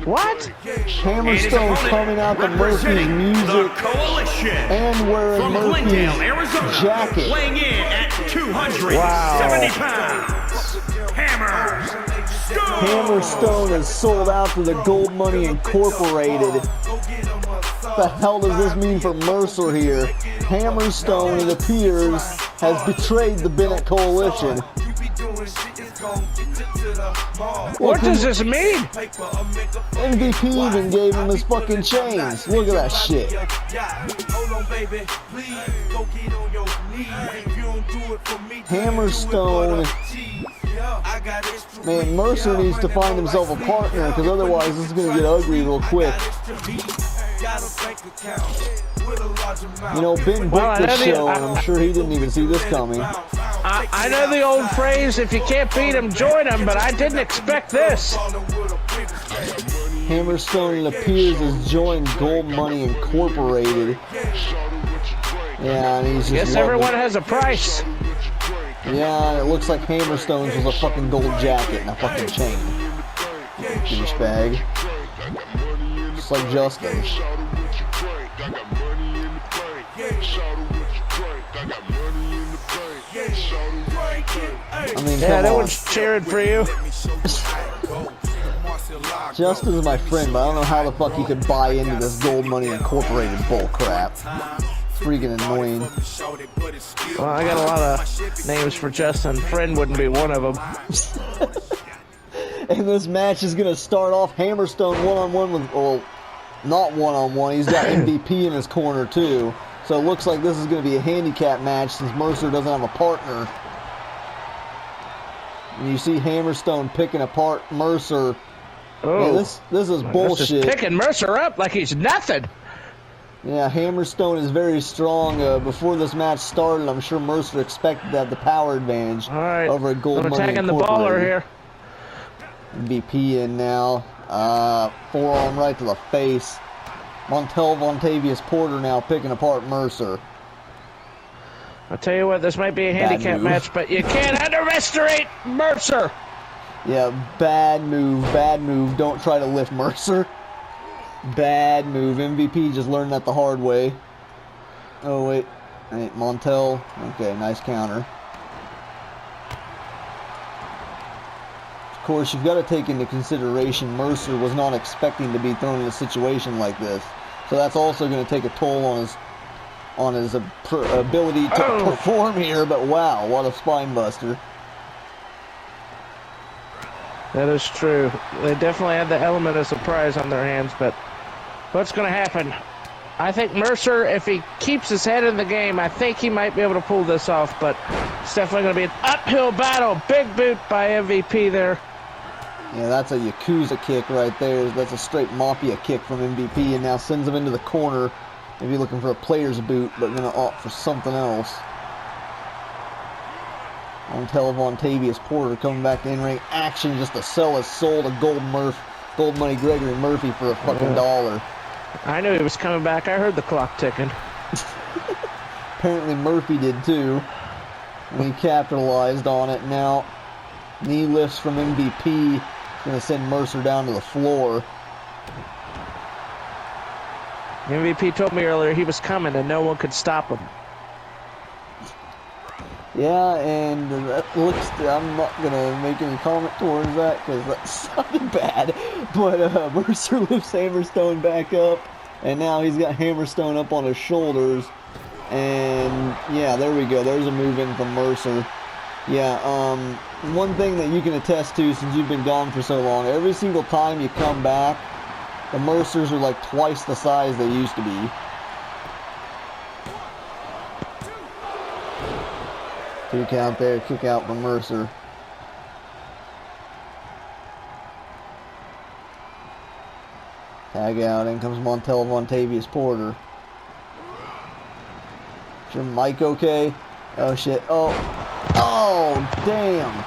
S5: What?
S1: Hammerstone coming out to Murphy's music and wearing Murphy's jacket.
S4: Weighing in at 270 pounds.
S1: Hammerstone is sold out to the Gold Money Incorporated. What the hell does this mean for Mercer here? Hammerstone, it appears, has betrayed the Bennett Coalition.
S5: What does this mean?
S1: MVP even gave him his fucking chains. Look at that shit. Hammerstone. Man, Mercer needs to find himself a partner because otherwise this is going to get ugly real quick. You know, Ben booked this show, and I'm sure he didn't even see this coming.
S5: I know the old phrase, if you can't beat him, join him, but I didn't expect this.
S1: Hammerstone, it appears, has joined Gold Money Incorporated. Yeah, and he's just
S5: Guess everyone has a price.
S1: Yeah, it looks like Hammerstone's was a fucking gold jacket and a fucking chain. Douchebag. Just like Justin. I mean,
S5: yeah, no one's cheering for you.
S1: Justin's my friend, but I don't know how the fuck he could buy into this Gold Money Incorporated bull crap. Freaking annoying.
S5: Well, I got a lot of names for Justin. Friend wouldn't be one of them.
S1: And this match is going to start off Hammerstone one-on-one with, well, not one-on-one. He's got MVP in his corner, too. So it looks like this is going to be a handicap match since Mercer doesn't have a partner. And you see Hammerstone picking apart Mercer.
S5: Oh,
S1: man, this is bullshit.
S5: Picking Mercer up like he's nothing.
S1: Yeah, Hammerstone is very strong. Before this match started, I'm sure Mercer expected to have the power advantage over a Gold Money
S5: attacking the baller here.
S1: MVP in now. Forearm right to the face. Montel Vontavious Porter now picking apart Mercer.
S5: I'll tell you what, this might be a handicap match, but you can't underestimate Mercer.
S1: Yeah, bad move, bad move. Don't try to lift Mercer. Bad move. MVP just learned that the hard way. Oh, wait. Right, Montel. Okay, nice counter. Of course, you've got to take into consideration Mercer was not expecting to be thrown in a situation like this. So that's also going to take a toll on his ability to perform here. But wow, what a spine buster.
S5: That is true. They definitely had the element of surprise on their hands, but what's going to happen? I think Mercer, if he keeps his head in the game, I think he might be able to pull this off, but it's definitely going to be an uphill battle. Big boot by MVP there.
S1: Yeah, that's a Yakuza kick right there. That's a straight Mafia kick from MVP, and now sends him into the corner. Maybe looking for a player's boot, but going to opt for something else. Montel Vontavious Porter coming back to in-ring action just to sell his soul to Gold Money Gregory Murphy for a fucking $1.
S5: I knew he was coming back. I heard the clock ticking.
S1: Apparently Murphy did too. And he capitalized on it. Now, knee lifts from MVP. Going to send Mercer down to the floor.
S5: MVP told me earlier he was coming and no one could stop him.
S1: Yeah, and that looks, I'm not going to make any comment towards that because that sounded bad. But Mercer lifts Hammerstone back up, and now he's got Hammerstone up on his shoulders. And yeah, there we go. There's a move in from Mercer. Yeah, one thing that you can attest to since you've been gone for so long, every single time you come back, the Mercers are like twice the size they used to be. 2 count there, kick out from Mercer. Tag out, in comes Montel Vontavious Porter. Is your mic okay? Oh shit, oh damn.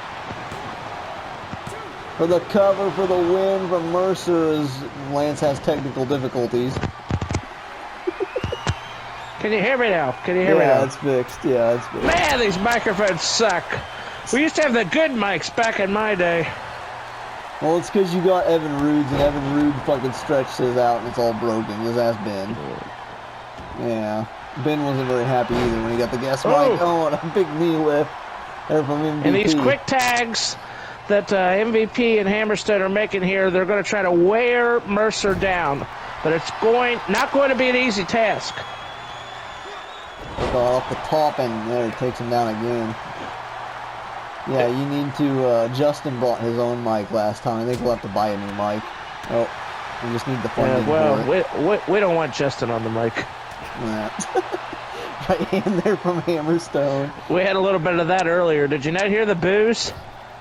S1: For the cover for the win from Mercer as Lance has technical difficulties.
S5: Can you hear me now? Can you hear me now?
S1: Yeah, it's fixed. Yeah, it's fixed.
S5: Man, these microphones suck. We used to have the good mics back in my day.
S1: Well, it's because you got Evan Rudes, and Evan Rude fucking stretched his out, and it's all broken. Just ask Ben. Yeah. Ben wasn't very happy either when he got the gas mic. Oh, and a big knee lift there from MVP.
S5: And these quick tags that MVP and Hammerstone are making here, they're going to try to wear Mercer down. But it's not going to be an easy task.
S1: Off the top end there, takes him down again. Yeah, you need to, Justin brought his own mic last time. I think we'll have to buy a new mic. Oh, we just need the funding for
S5: it. We don't want Justin on the mic.
S1: Yeah. Right hand there from Hammerstone.
S5: We had a little bit of that earlier. Did you not hear the boos?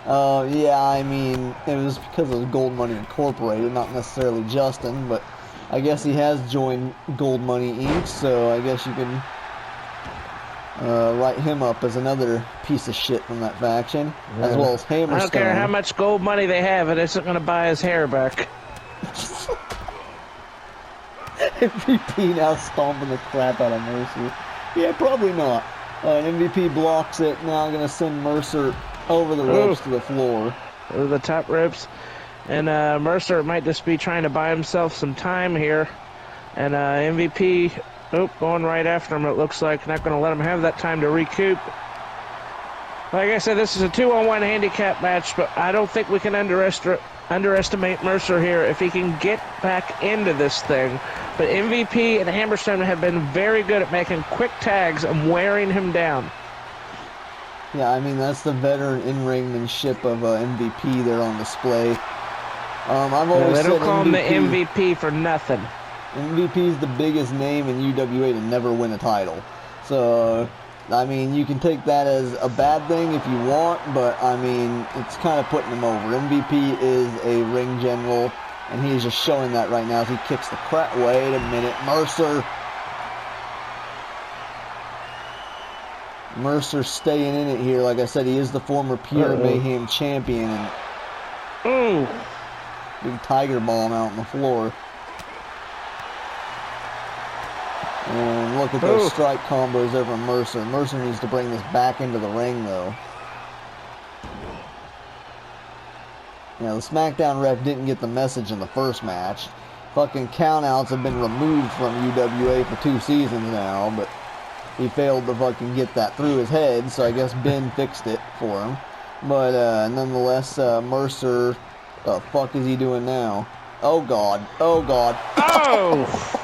S1: Yeah, I mean, it was because it was Gold Money Incorporated, not necessarily Justin, but I guess he has joined Gold Money Inc., so I guess you can write him up as another piece of shit from that faction, as well as Hammerstone.
S5: I don't care how much gold money they have, it isn't going to buy his hair back.
S1: MVP now stomping the crap out of Mercer. Yeah, probably not. MVP blocks it, now going to send Mercer over the ropes to the floor.
S5: Over the top ropes. And Mercer might just be trying to buy himself some time here. And MVP, going right after him, it looks like. Not going to let him have that time to recoup. Like I said, this is a 2-on-1 handicap match, but I don't think we can underestimate Mercer here if he can get back into this thing. But MVP and Hammerstone have been very good at making quick tags and wearing him down.
S1: Yeah, I mean, that's the veteran in-ringmanship of MVP there on display. I've always said
S5: they don't call him the
S1: MVP.
S5: MVP for nothing.
S1: MVP is the biggest name in UWA to never win a title. So, I mean, you can take that as a bad thing if you want, but, I mean, it's kind of putting him over. MVP is a ring general, and he's just showing that right now as he kicks the crap. Wait a minute, Mercer staying in it here. Like I said, he is the former Pure Mayhem champion. And big tiger bomb out on the floor. And look at those strike combos there from Mercer. Mercer needs to bring this back into the ring, though. Yeah, the SmackDown ref didn't get the message in the first match. Fucking countouts have been removed from UWA for 2 seasons now, but he failed to fucking get that through his head, so I guess Ben fixed it for him. But nonetheless, Mercer, the fuck is he doing now? Oh God! Oh God!
S5: Oh!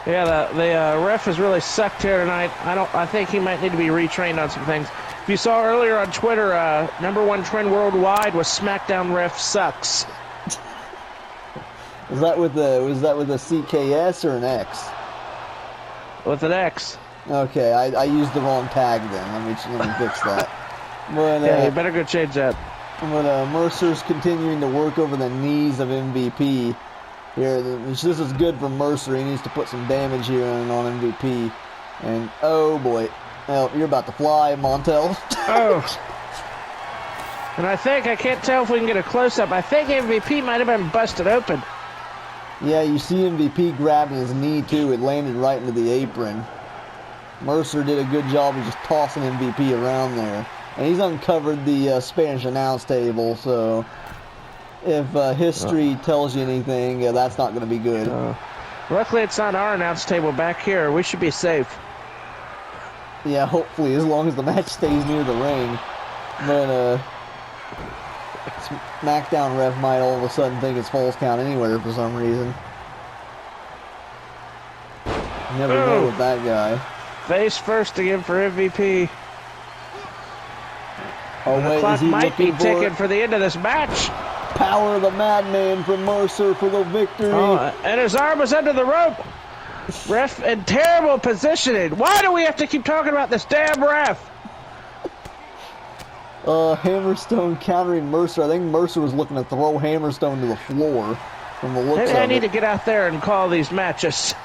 S5: Yeah, the ref has really sucked here tonight. I think he might need to be retrained on some things. If you saw earlier on Twitter, #1 trend worldwide was SmackDown ref sucks.
S1: Was that with a CKS or an X?
S5: With an X.
S1: Okay, I used the wrong tag then. Let me fix that. But,
S5: yeah, you better go change that.
S1: But Mercer's continuing to work over the knees of MVP. Here, this is good for Mercer. He needs to put some damage here on MVP. And oh boy, well, you're about to fly, Montel.
S5: And I can't tell if we can get a close-up. I think MVP might have been busted open.
S1: Yeah, you see MVP grabbing his knee too. It landed right into the apron. Mercer did a good job of just tossing MVP around there. And he's uncovered the Spanish announce table, so if history tells you anything, that's not going to be good.
S5: Luckily, it's on our announce table back here. We should be safe.
S1: Yeah, hopefully, as long as the match stays near the ring. But SmackDown ref might all of a sudden think it's false count anywhere for some reason. You never know with that guy.
S5: Face first again for MVP.
S1: Oh
S5: and
S1: wait,
S5: the clock
S1: is he
S5: might be
S1: looking for
S5: ticking for the end of this match.
S1: Power of the Madman from Mercer for the victory.
S5: And his arm was under the rope. Ref in terrible positioning. Why do we have to keep talking about this damn ref?
S1: Hammerstone countering Mercer. I think Mercer was looking to throw Hammerstone to the floor from the looks of it.
S5: I need to get out there and call these matches.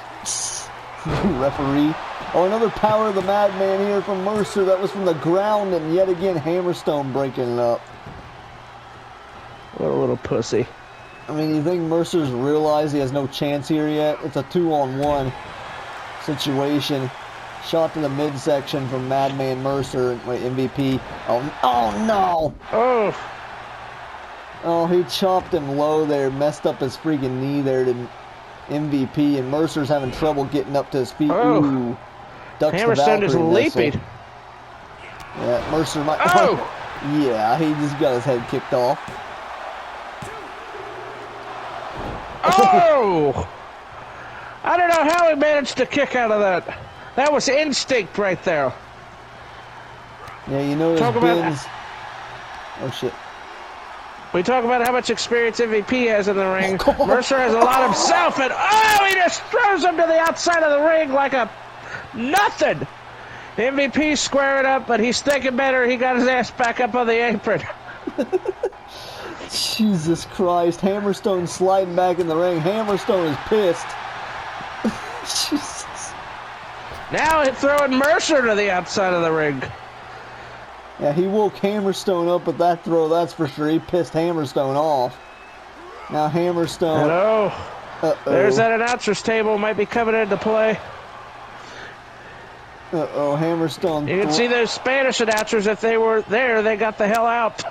S1: Referee. Oh, another Power of the Madman here from Mercer. That was from the ground, and yet again Hammerstone breaking it up.
S5: What a little pussy.
S1: I mean, you think Mercer's realized he has no chance here yet? It's a 2-on-1 situation. Shot to the midsection from Madman Mercer. Wait, MVP. Oh no! Oh, he chopped him low there, messed up his freaking knee there to MVP, and Mercer's having trouble getting up to his feet.
S5: Oh.
S1: Ooh. Ducks the
S5: Hammerstone is
S1: Valkyrie missile.
S5: leaping.
S1: Yeah, Mercer might...
S5: Oh!
S1: Yeah, he just got his head kicked off.
S5: Oh! I don't know how he managed to kick out of that. That was instinct right there.
S1: Yeah, you notice
S5: Talk about-
S1: Ben's... Oh, shit.
S5: We talk about how much experience MVP has in the ring. Mercer has a lot himself, and oh, he just throws him to the outside of the ring like a nothing. MVP squaring up, but he's thinking better. He got his ass back up on the apron.
S1: Jesus Christ. Hammerstone sliding back in the ring. Hammerstone is pissed. Jesus.
S5: Now he's throwing Mercer to the outside of the ring.
S1: Yeah, he woke Hammerstone up with that throw, that's for sure. He pissed Hammerstone off. Now Hammerstone...
S5: Hello.
S1: Uh-oh.
S5: There's that announcer's table. Might be coming into play.
S1: Uh-oh, Hammerstone...
S5: You can see those Spanish announcers. If they were there, they got the hell out.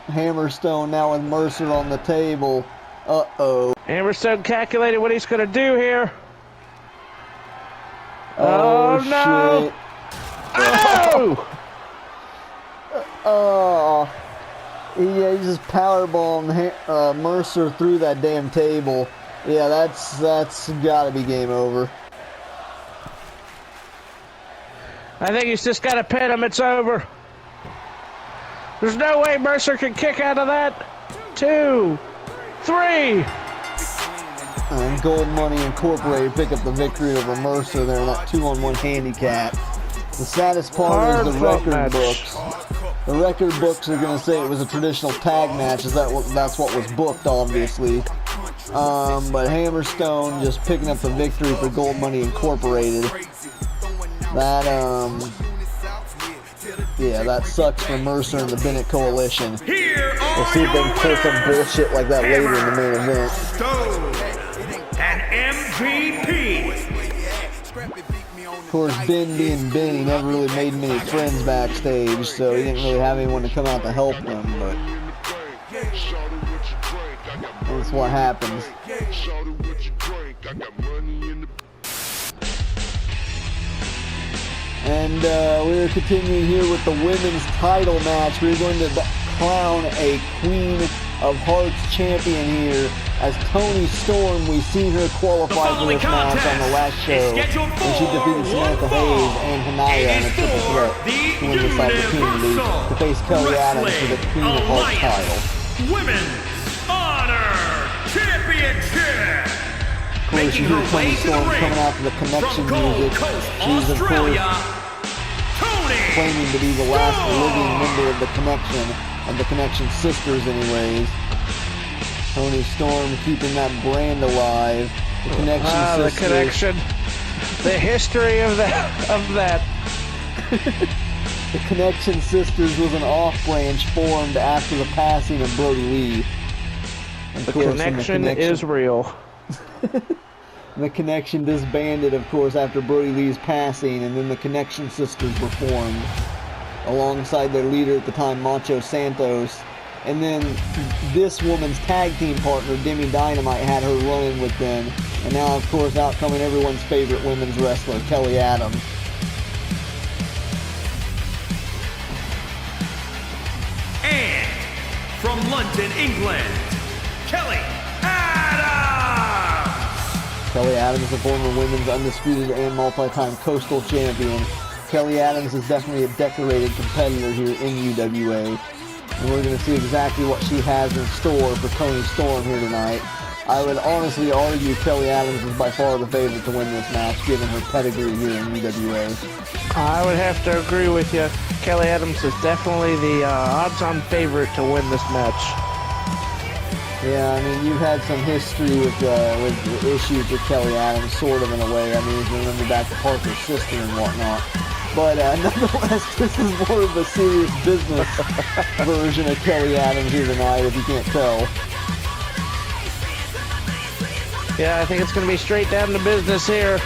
S1: Hammerstone now with Mercer on the table. Uh-oh.
S5: Hammerstone calculated what he's going to do here.
S1: Oh,
S5: no!
S1: Shit.
S5: Oh!
S1: Oh. Yeah, he just powerbombed Mercer through that damn table. Yeah, that's gotta be game over.
S5: I think he's just got to pin him. It's over. There's no way Mercer can kick out of that. 2, 3.
S1: And Gold Money Incorporated pick up the victory over Mercer there in that 2-on-1 handicap. The saddest part is the record books. The record books are going to say it was a traditional tag match, that's what was booked, obviously. But Hammerstone just picking up the victory for Gold Money Incorporated. That sucks for Mercer and the Bennett Coalition. We'll see if they can pull some bullshit like that later in the main event.
S4: An MVP.
S1: Of course, Ben being Ben, he never really made many friends backstage, so he didn't really have anyone to come out to help him, but that's what happens. And we're continuing here with the women's title match. We're going to crown a Queen of Hearts champion here as Toni Storm. We've seen her qualify for this match on the last show when she defeated Samantha Hayes and Hanaya in a triple threat to win this opportunity to face Kelly Adams for the Queen of Hearts title.
S4: Women's Honor Championship.
S1: Of course, you hear Toni Storm coming out to the Connection music. She's, of course, claiming to be the last living member of the Connection, of the Connection sisters anyways. Toni Storm keeping that brand alive. The Connection sisters.
S5: The Connection. The history of that.
S1: The Connection sisters was an off-branch formed after the passing of Brody Lee.
S5: The Connection is real.
S1: The Connection disbanded, of course, after Brody Lee's passing, and then the Connection sisters were formed alongside their leader at the time, Macho Santos. And then this woman's tag team partner, Demi Dynamite, had her running with them. And now, of course, out coming everyone's favorite women's wrestler, Kelly Adams.
S4: And from London, England, Kelly Adams.
S1: Kelly Adams is a former women's undisputed and multi-time coastal champion. Kelly Adams is definitely a decorated competitor here in UWA. And we're going to see exactly what she has in store for Toni Storm here tonight. I would honestly argue Kelly Adams is by far the favorite to win this match, given her pedigree here in UWA.
S5: I would have to agree with you. Kelly Adams is definitely the odds-on favorite to win this match.
S1: Yeah, I mean, you've had some history with issues with Kelly Adams, sort of in a way. I mean, if you remember back to Parker's sister and whatnot. But nonetheless, this is more of a serious business version of Kelly Adams here tonight, if you can't tell.
S5: Yeah, I think it's going to be straight down to business here.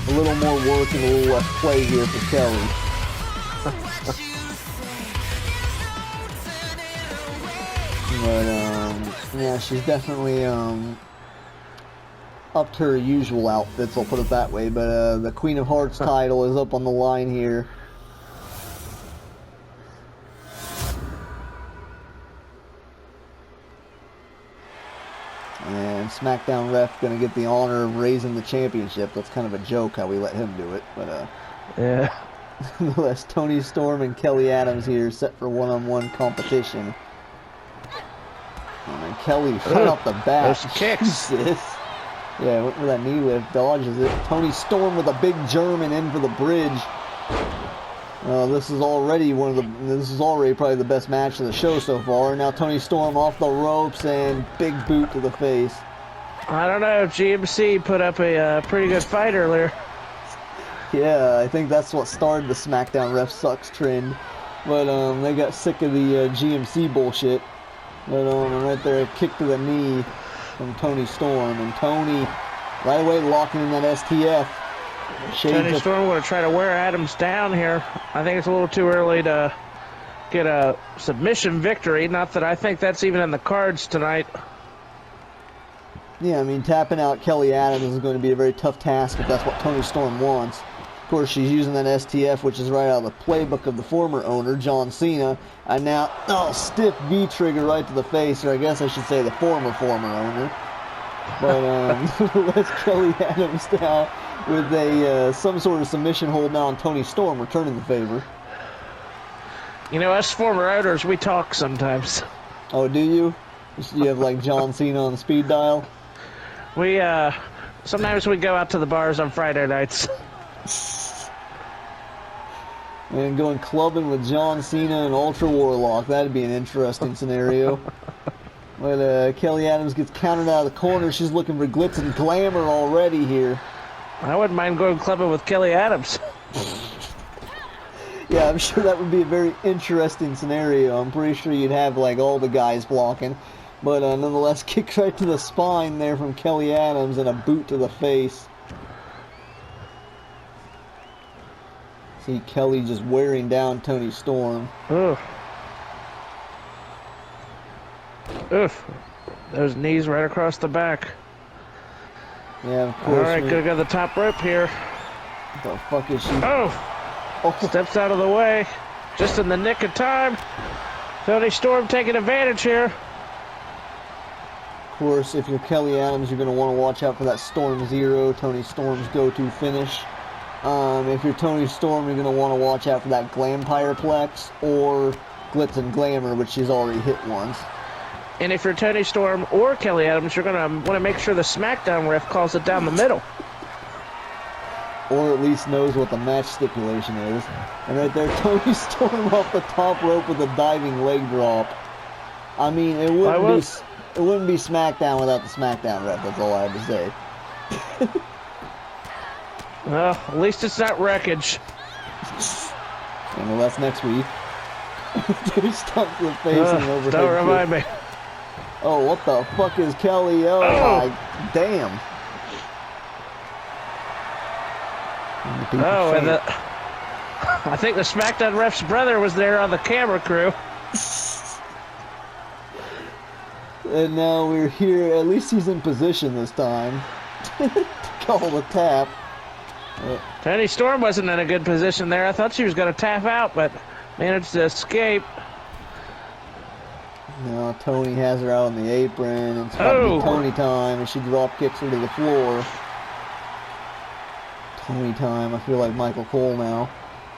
S1: A little more work and a little less play here for Kelly. But, yeah, she's definitely, up to her usual outfits, I'll put it that way. But, the Queen of Hearts title is up on the line here. And SmackDown ref gonna get the honor of raising the championship. That's kind of a joke how we let him do it, but
S5: Yeah.
S1: nonetheless, Toni Storm and Kelly Adams here set for one-on-one competition. And Kelly right off the bat.
S5: Those kicks.
S1: Jesus. Yeah, went for that knee lift, dodges it. Toni Storm with a big German in for the bridge. This is already probably the best match of the show so far. Now Toni Storm off the ropes and big boot to the face.
S5: I don't know if GMC put up a pretty good fight earlier.
S1: Yeah, I think that's what started the SmackDown ref sucks trend. But they got sick of the GMC bullshit. But right there, a kick to the knee from Toni Storm, and Toni right away locking in that STF.
S5: Toni Storm going to try to wear Adams down here. I think it's a little too early to get a submission victory. Not that I think that's even in the cards tonight.
S1: Yeah, I mean, tapping out Kelly Adams is going to be a very tough task if that's what Toni Storm wants. Of course, she's using that STF, which is right out of the playbook of the former owner, John Cena. And now, stiff V-trigger right to the face, or I guess I should say the former owner. But let's Kelly Adams now with a some sort of submission hold now on Toni Storm, returning the favor.
S5: You know, us former owners, we talk sometimes.
S1: Oh, do you? You have like John Cena on speed dial?
S5: We, sometimes we go out to the bars on Friday nights.
S1: And going clubbing with John Cena and Ultra Warlock. That'd be an interesting scenario. But Kelly Adams gets countered out of the corner. She's looking for glitz and glamour already here.
S5: I wouldn't mind going clubbing with Kelly Adams.
S1: Yeah, I'm sure that would be a very interesting scenario. I'm pretty sure you'd have like all the guys blocking. But nonetheless, kick right to the spine there from Kelly Adams and a boot to the face. See Kelly just wearing down Toni Storm.
S5: Oof. Oof. Those knees right across the back.
S1: Yeah, of course.
S5: Alright, gonna go to the top rope here.
S1: What the fuck is she?
S5: Oh! Steps out of the way. Just in the nick of time. Toni Storm taking advantage here.
S1: Of course, if you're Kelly Adams, you're going to want to watch out for that Storm Zero, Toni Storm's go-to finish. If you're Toni Storm, you're going to want to watch out for that Glampireplex or Glitz and Glamour, which she's already hit once.
S5: And if you're Toni Storm or Kelly Adams, you're going to want to make sure the SmackDown ref calls it down the middle.
S1: Or at least knows what the match stipulation is. And right there, Toni Storm off the top rope with a diving leg drop. I mean, it wouldn't be SmackDown without the SmackDown ref. That's all I have to say.
S5: Well, at least it's not wreckage.
S1: And well, that's next week. Two stump to the face and an overhead
S5: Don't remind
S1: kick.
S5: me.
S1: Oh, what the fuck is Kelly? Oh, my damn.
S5: Oh, and I think the SmackDown ref's brother was there on the camera crew.
S1: And now we're here. At least he's in position this time to call the tap.
S5: Toni Storm wasn't in a good position there. I thought she was going to tap out, but managed to escape.
S1: Now Toni has her out on the apron. It's about to be Toni time, and she drop kicks her to the floor. Toni time. I feel like Michael Cole now.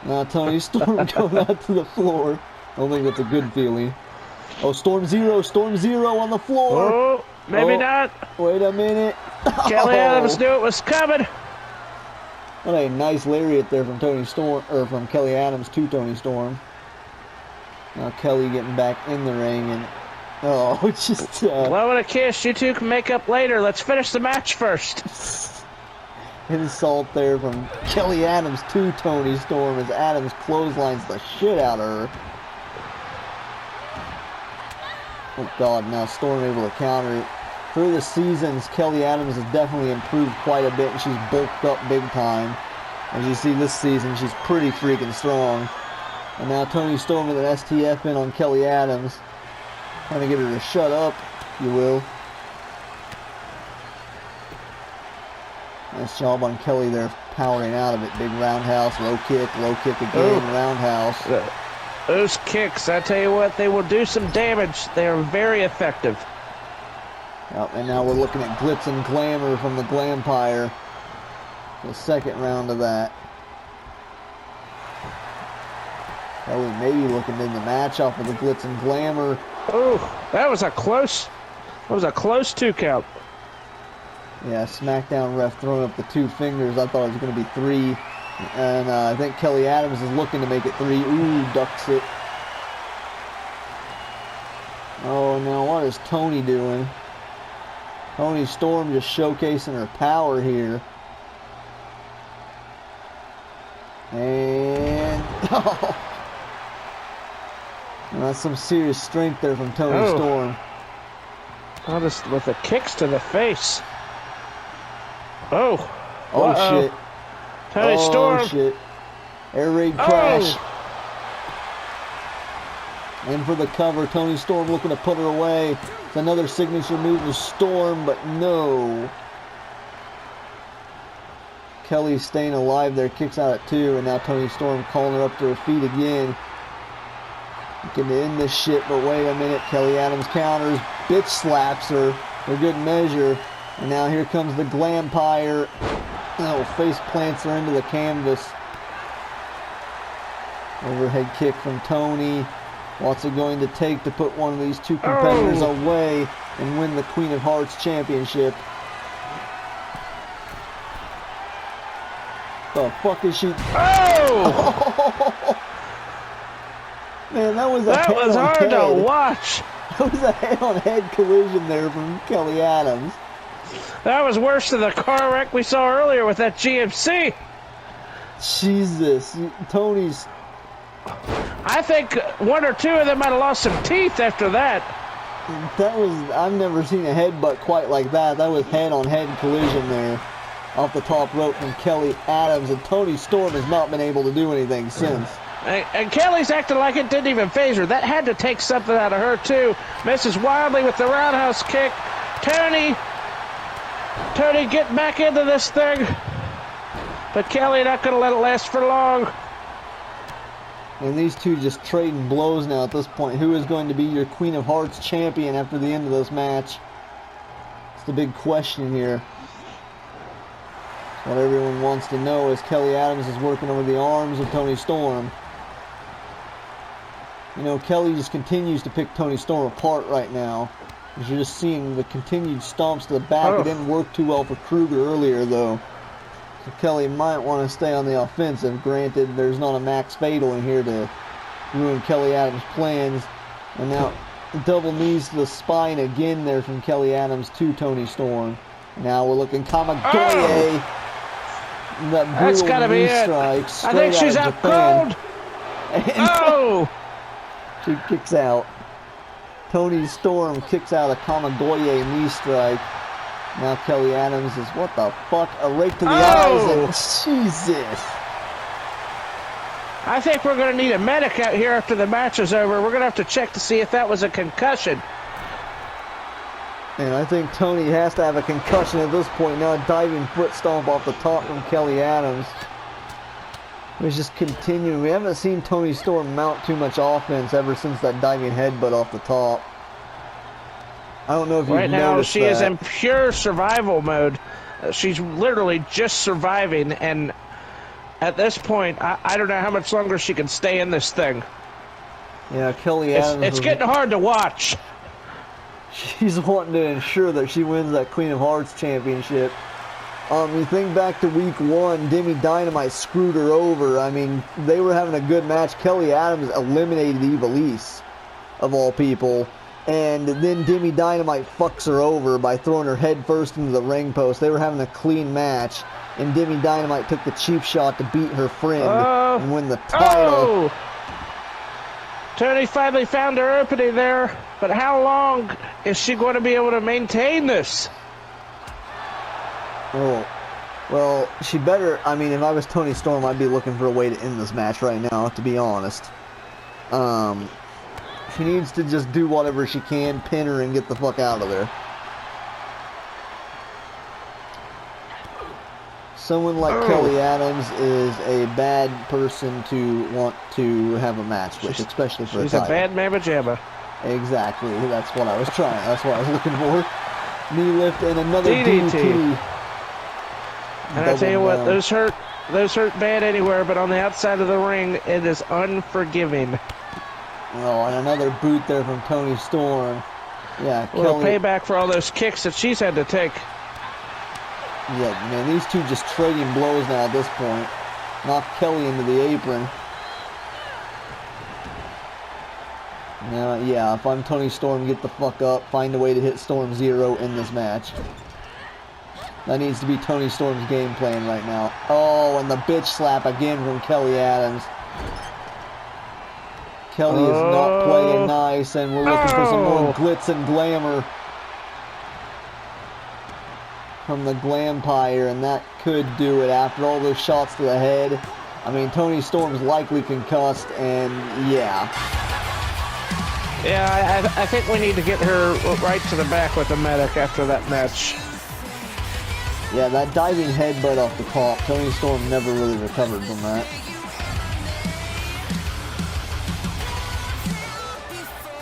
S1: Now Toni Storm going out to the floor. I don't think that's a good feeling. Oh, Storm Zero on the floor.
S5: Oh, maybe not.
S1: Wait a minute.
S5: Kelly Adams knew it was coming.
S1: What a nice lariat there from Toni Storm, or from Kelly Adams to Toni Storm. Now Kelly getting back in the ring and just
S5: blowing a kiss. You two can make up later. Let's finish the match first.
S1: Insult there from Kelly Adams to Toni Storm as Adams clotheslines the shit out of her. Oh God, now Storm able to counter it. Through the seasons, Kelly Adams has definitely improved quite a bit, and she's bulked up big time. As you see this season, she's pretty freaking strong. And now Toni Storm with an STF in on Kelly Adams. Trying to get her to shut up, if you will. Nice job on Kelly there, powering out of it. Big roundhouse, low kick again, roundhouse.
S5: Those kicks, I tell you what, they will do some damage. They are very effective.
S1: Yep, and now we're looking at Glitz and Glamour from the Glampire. The second round of that. Kelly maybe looking in the match off of the Glitz and Glamour.
S5: Oh, that was a close 2 count.
S1: Yeah, SmackDown ref throwing up the 2 fingers. I thought it was going to be 3. And I think Kelly Adams is looking to make it 3. Ooh, ducks it. Oh, now what is Toni doing? Toni Storm just showcasing her power here. And... oh. Well, that's some serious strength there from Toni Storm.
S5: Oh, just with the kicks to the face. Oh.
S1: Oh, shit.
S5: Toni Storm.
S1: Oh, shit. Air raid crash. In for the cover. Toni Storm looking to put her away. It's another signature move to Storm, but no. Kelly staying alive there. Kicks out at 2, and now Toni Storm calling her up to her feet again. Looking to end this shit, but wait a minute. Kelly Adams counters. Bitch slaps her for good measure. And now here comes the Glampire. Oh, face plants her into the canvas. Overhead kick from Toni. What's it going to take to put one of these 2 competitors away and win the Queen of Hearts Championship? The fuck is she?
S5: Oh!
S1: Man, that was
S5: hard to watch.
S1: That was a head-on-head collision there from Kelly Adams.
S5: That was worse than the car wreck we saw earlier with that GMC.
S1: Jesus, Toni's...
S5: I think 1 or 2 of them might have lost some teeth after that.
S1: That was... I've never seen a headbutt quite like that. That was head-on-head collision there. Off the top rope from Kelly Adams. And Toni Storm has not been able to do anything since.
S5: And Kelly's acting like it didn't even phase her. That had to take something out of her, too. Misses wildly with the roundhouse kick. Toni getting back into this thing. But Kelly not going to let it last for long.
S1: And these 2 just trading blows now at this point. Who is going to be your Queen of Hearts champion after the end of this match? It's the big question here. What everyone wants to know is Kelly Adams is working over the arms of Toni Storm. You know, Kelly just continues to pick Toni Storm apart right now. As you're just seeing the continued stomps to the back. It didn't work too well for Kruger earlier, though. So Kelly might want to stay on the offensive. Granted, there's not a max fatal in here to ruin Kelly Adams' plans. And now, double knees to the spine again there from Kelly Adams to Toni Storm. Now we're looking Kamigoye.
S5: That's got to be it. I think she's out cold. Oh!
S1: She kicks out. Toni Storm kicks out a Kamigoye knee strike. Now Kelly Adams is, what the fuck? A rake to the eyes. And Jesus.
S5: I think we're going to need a medic out here after the match is over. We're going to have to check to see if that was a concussion.
S1: And I think Toni has to have a concussion at this point. Now a diving foot stomp off the top from Kelly Adams. It's just continuing. We haven't seen Toni Storm mount too much offense ever since that diving headbutt off the top. I don't know if you've noticed that. Right now she
S5: is in pure survival mode. She's literally just surviving, and at this point, I don't know how much longer she can stay in this thing.
S1: Yeah, Kelly Adams.
S5: It's getting hard to watch.
S1: She's wanting to ensure that she wins that Queen of Hearts championship. You think back to week 1, Demi Dynamite screwed her over. I mean, they were having a good match. Kelly Adams eliminated Ivelisse, of all people. And then Demi Dynamite fucks her over by throwing her head first into the ring post. They were having a clean match. And Demi Dynamite took the cheap shot to beat her friend and win the title.
S5: Toni finally found her opening there. But how long is she going to be able to maintain this?
S1: Oh, well, she better. I mean, if I was Toni Storm, I'd be looking for a way to end this match right now, to be honest. She needs to just do whatever she can, pin her, and get the fuck out of there. Someone like Kelly Adams is a bad person to want to have a match with, especially for a title.
S5: She's a bad mamma jamma.
S1: Exactly. That's what I was trying. That's what I was looking for. Knee lift and another DDT.
S5: And I tell you what, those hurt bad anywhere, but on the outside of the ring, it is unforgiving.
S1: Oh, and another boot there from Toni Storm. Yeah,
S5: Kelly. Payback for all those kicks that she's had to take.
S1: Yeah, man, these two just trading blows now at this point. Knock Kelly into the apron. Now, yeah, if I'm Toni Storm, get the fuck up. Find a way to hit Storm Zero in this match. That needs to be Toni Storm's game plan right now. Oh, and the bitch slap again from Kelly Adams. Kelly is not playing nice, and we're looking for some more glitz and glamour from the Glampire, and that could do it after all those shots to the head. I mean, Toni Storm's likely concussed, and yeah.
S5: Yeah, I think we need to get her right to the back with the medic after that match.
S1: Yeah, that diving headbutt off the top, Toni Storm never really recovered from that.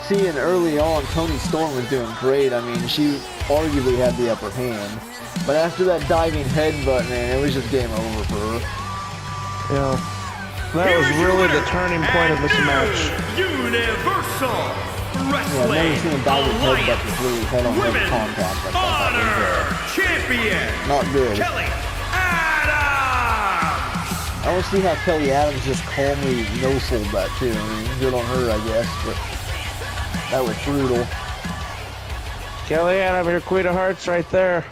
S1: Seeing early on, Toni Storm was doing great. I mean, she arguably had the upper hand. But after that diving headbutt, man, it was just game over for her.
S5: Yeah. That was really the turning point of this match.
S4: Universal Wrestling
S1: I've never seen a diving headbutt with really head-on-head contact like that.
S4: Champion.
S1: Not good.
S4: Kelly Adams.
S1: I don't see how Kelly Adams just calmly no-sold that too. I mean, good on her, I guess, but that was brutal.
S5: Kelly Adams, your Queen of Hearts right there.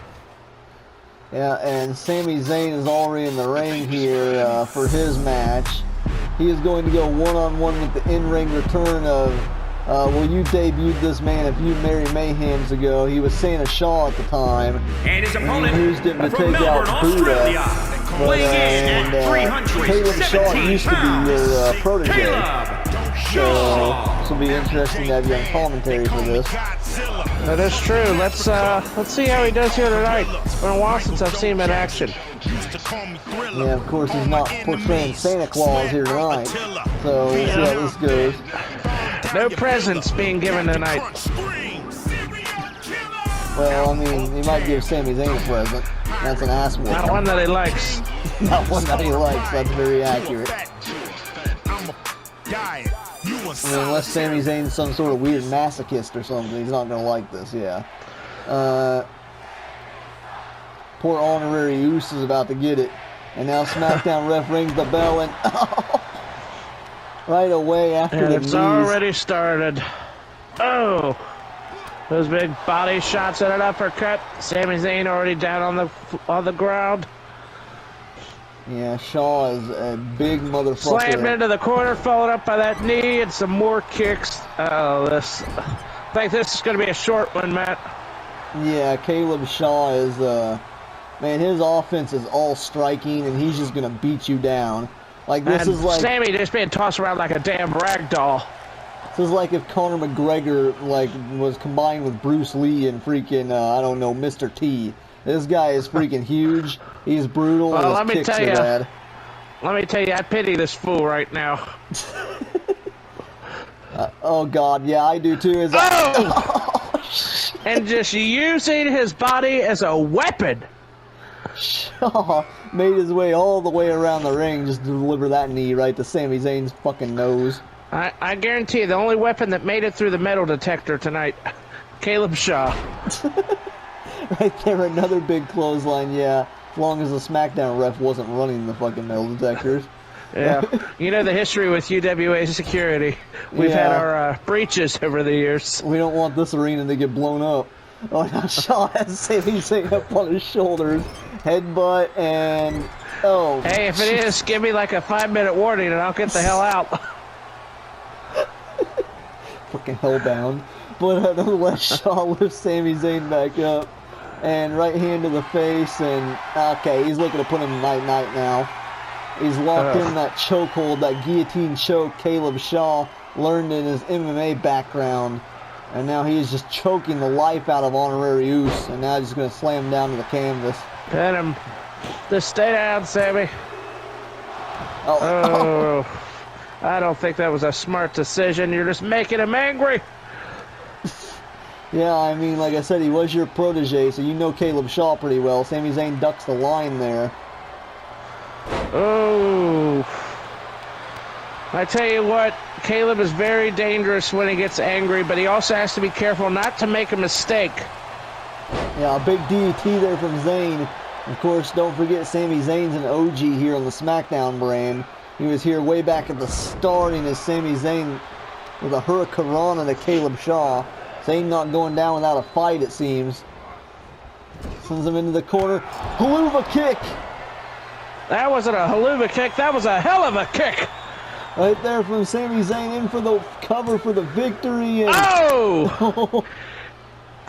S1: Yeah, and Sami Zayn is already in the ring here for his match. He is going to go one-on-one with the in-ring return of, well, you debuted this man a few Merry Mayhems ago. He was Santa Shaw at the time.
S4: And his opponent
S1: used him to
S4: from
S1: take
S4: Melbourne,
S1: out Buddha.
S4: Australia, weighing in at 317
S1: Caleb Shaw used to be your protege.
S5: Shaw.
S1: So this will be interesting to have you on commentary for this.
S5: That is true. Let's see how he does here tonight. It's been a while since I've seen him in action.
S1: Yeah, of course he's not portraying Santa Claus here tonight. So we'll see how this goes.
S5: No presents being given tonight.
S1: Well, I mean, he might give Sami Zayn a present. That's an ass whooping.
S5: Not one that he likes.
S1: Not one that he likes. That's very accurate. I mean, unless Sami Zayn's some sort of weird masochist or something, he's not going to like this, yeah. Poor Honorary Uce is about to get it. And now SmackDown ref rings the bell and... right away after the
S5: it's
S1: knees.
S5: already started. Oh! Those big body shots and an uppercut. Sami Zayn already down on the ground.
S1: Yeah, Shaw is a big motherfucker.
S5: Slammed into the corner, followed up by that knee and some more kicks. Oh, I think this is going to be a short one, Matt.
S1: Yeah, Caleb Shaw is, man, his offense is all striking, and he's just going to beat you down. Like, this is like...
S5: Sammy just being tossed around like a damn rag doll.
S1: This is like if Conor McGregor, like, was combined with Bruce Lee and freaking, I don't know, Mr. T. This guy is freaking huge. He's brutal.
S5: Well,
S1: and his kicks are bad.
S5: Let me tell you, I pity this fool right now.
S1: Oh, God, yeah, I do too.
S5: And just using his body as a weapon.
S1: Shaw made his way all the way around the ring just to deliver that knee right to Sami Zayn's fucking nose.
S5: I guarantee you, the only weapon that made it through the metal detector tonight, Caleb Shaw.
S1: Right there, another big clothesline, yeah. As long as the SmackDown ref wasn't running the fucking metal detectors.
S5: Yeah. You know the history with UWA security. We've had our breaches over the years.
S1: We don't want this arena to get blown up. Oh, now Shaw has Sami Zayn up on his shoulders. Headbutt and... Oh.
S5: Hey, if it is, give me like a 5-minute warning and I'll get the hell out.
S1: Fucking hellbound. But nonetheless, Shaw lifts Sami Zayn back up. And right hand to the face, and okay, he's looking to put him night-night now. He's locked in that chokehold, that guillotine choke. Caleb Shaw learned in his MMA background. And now he is just choking the life out of Honorary Uce. And now he's going to slam him down to the canvas.
S5: Pin him. Just stay down, Sammy.
S1: Oh.
S5: I don't think that was a smart decision. You're just making him angry.
S1: Yeah, I mean, like I said, he was your protege, so you know Caleb Shaw pretty well. Sami Zayn ducks the line there.
S5: Oh. I tell you what, Caleb is very dangerous when he gets angry, but he also has to be careful not to make a mistake.
S1: Yeah, a big DDT there from Zayn. Of course, don't forget Sami Zayn's an OG here on the Smackdown brand. He was here way back at the starting as Sami Zayn with a Hurricanrana to Caleb Shaw. Zayn not going down without a fight, it seems. Sends him into the corner. Haluva kick!
S5: That wasn't a haluva kick, that was a hell of a kick!
S1: Right there from Sami Zayn in for the cover for the victory. And
S5: oh!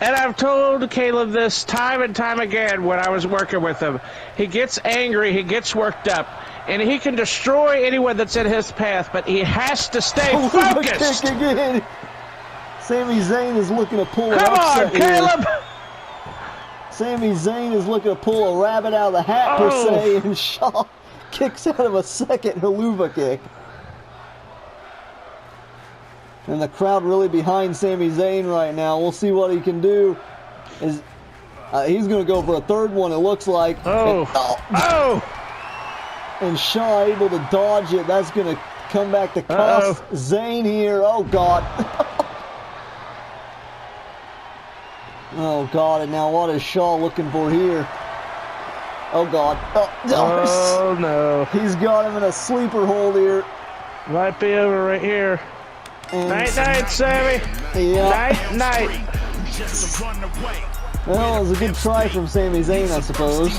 S5: And I've told Caleb this time and time again when I was working with him. He gets angry, he gets worked up, and he can destroy anyone that's in his path, but he has to stay focused.
S1: Kick again. Sami Zayn is looking to pull an
S5: Come
S1: upset
S5: on, Caleb!
S1: Here. Sami Zayn is looking to pull a rabbit out of the hat, per se, and Shaw kicks out of a second haluva kick. And the crowd really behind Sami Zayn right now. We'll see what he can do. He's going to go for a third one, it looks like. And Shaw able to dodge it. That's going to come back to cost Zayn here. Oh, God. Oh, God. And now what is Shaw looking for here? Oh, God.
S5: Oh, no.
S1: He's got him in a sleeper hold here.
S5: Might be over right here. Night, night, Sammy.
S1: Yeah.
S5: Night, night.
S1: Well, it was a good try from Sami Zayn, I suppose.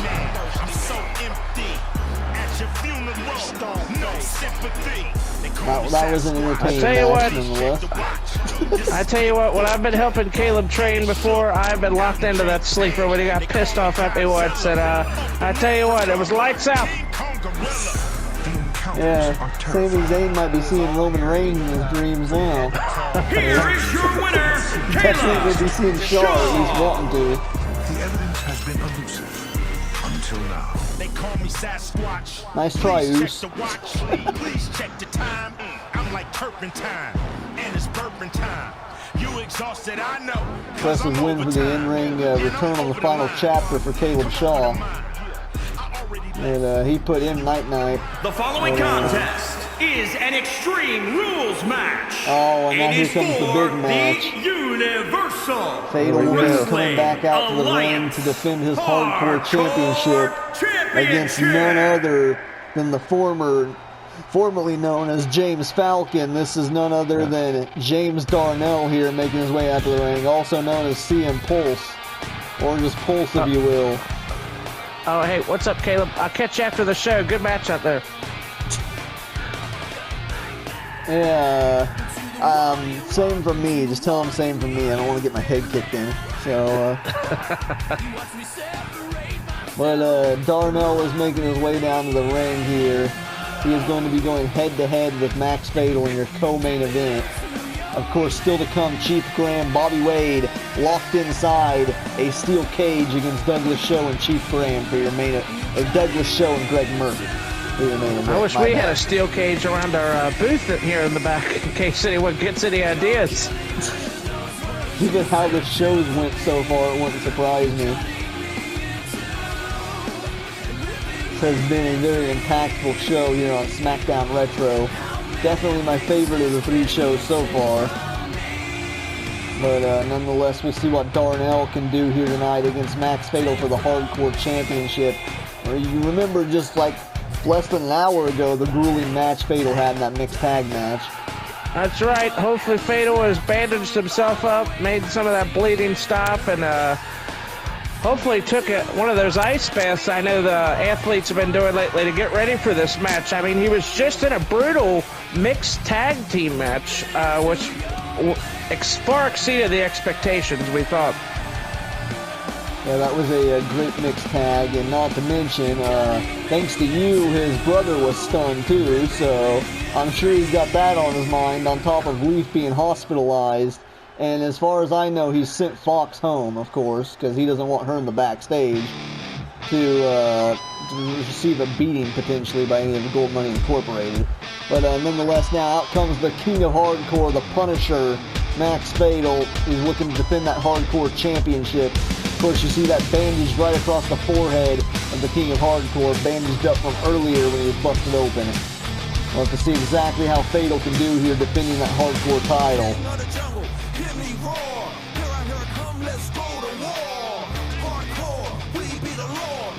S1: That was an entertaining match, nonetheless.
S5: I tell you what, when I've been helping Caleb train before, I've been locked into that sleeper when he got pissed off at me once. And I tell you what, it was lights out.
S1: Yeah, Sami Zayn might be seeing Roman Reigns in his dreams now.
S4: Here is your winner,
S1: Definitely be seeing Shaw at least wanting to.
S3: The evidence has been elusive until now. They call me Sasquatch.
S1: Nice try, Oos.
S3: Please check the time. I'm like turpentine, and it's burping time. You exhausted, I know.
S1: Impressive win for the in-ring return on the final chapter for Caleb Shaw. And he put in night-night.
S4: The following contest is an Extreme Rules match.
S1: Oh, and now here comes the big match.
S4: The Universal
S1: Fatal will be coming back out to the ring to defend his Hardcore Championship against none other than the formerly known as James Falcon. This is none other than James Darnell here making his way out to the ring, also known as CM Pulse, or just Pulse if you will.
S5: Oh, hey, what's up, Caleb? I'll catch you after the show. Good match out there.
S1: Yeah, same from me. Just tell him same from me. I don't want to get my head kicked in. So, but Darnell is making his way down to the ring here. He is going to be going head-to-head with Max Fatal in your co-main event. Of course, still to come, Chief Graham, Bobby Wade, locked inside a steel cage against Douglas Show and Chief Graham for your main event. Douglas Show and Greg Murphy for your main event.
S5: I wish we had a steel cage around our booth here in the back in case anyone gets any ideas.
S1: Given how the shows went so far, it wouldn't surprise me. This has been a very impactful show here on Smackdown Retro. Definitely my favorite of the three shows so far. But nonetheless, we'll see what Darnell can do here tonight against Max Fatal for the Hardcore Championship. You remember just like less than an hour ago, the grueling match Fatal had in that mixed tag match.
S5: That's right. Hopefully Fatal has bandaged himself up, made some of that bleeding stop, and hopefully took one of those ice baths I know the athletes have been doing lately to get ready for this match. I mean, he was just in a brutal mixed tag team match, which far exceeded the expectations we thought.
S1: Yeah, that was a great mixed tag, and not to mention, thanks to you, his brother was stunned too, so I'm sure he's got that on his mind, on top of Leaf being hospitalized. And as far as I know, he's sent Fox home, of course, because he doesn't want her in the backstage to receive a beating, potentially, by any of the Gold Money Incorporated. But nonetheless, now out comes the King of Hardcore, the Punisher, Max Fatal. He's looking to defend that Hardcore Championship. Of course, you see that bandage right across the forehead of the King of Hardcore, bandaged up from earlier when he was busted open. We'll have to see exactly how Fatal can do here defending that Hardcore title.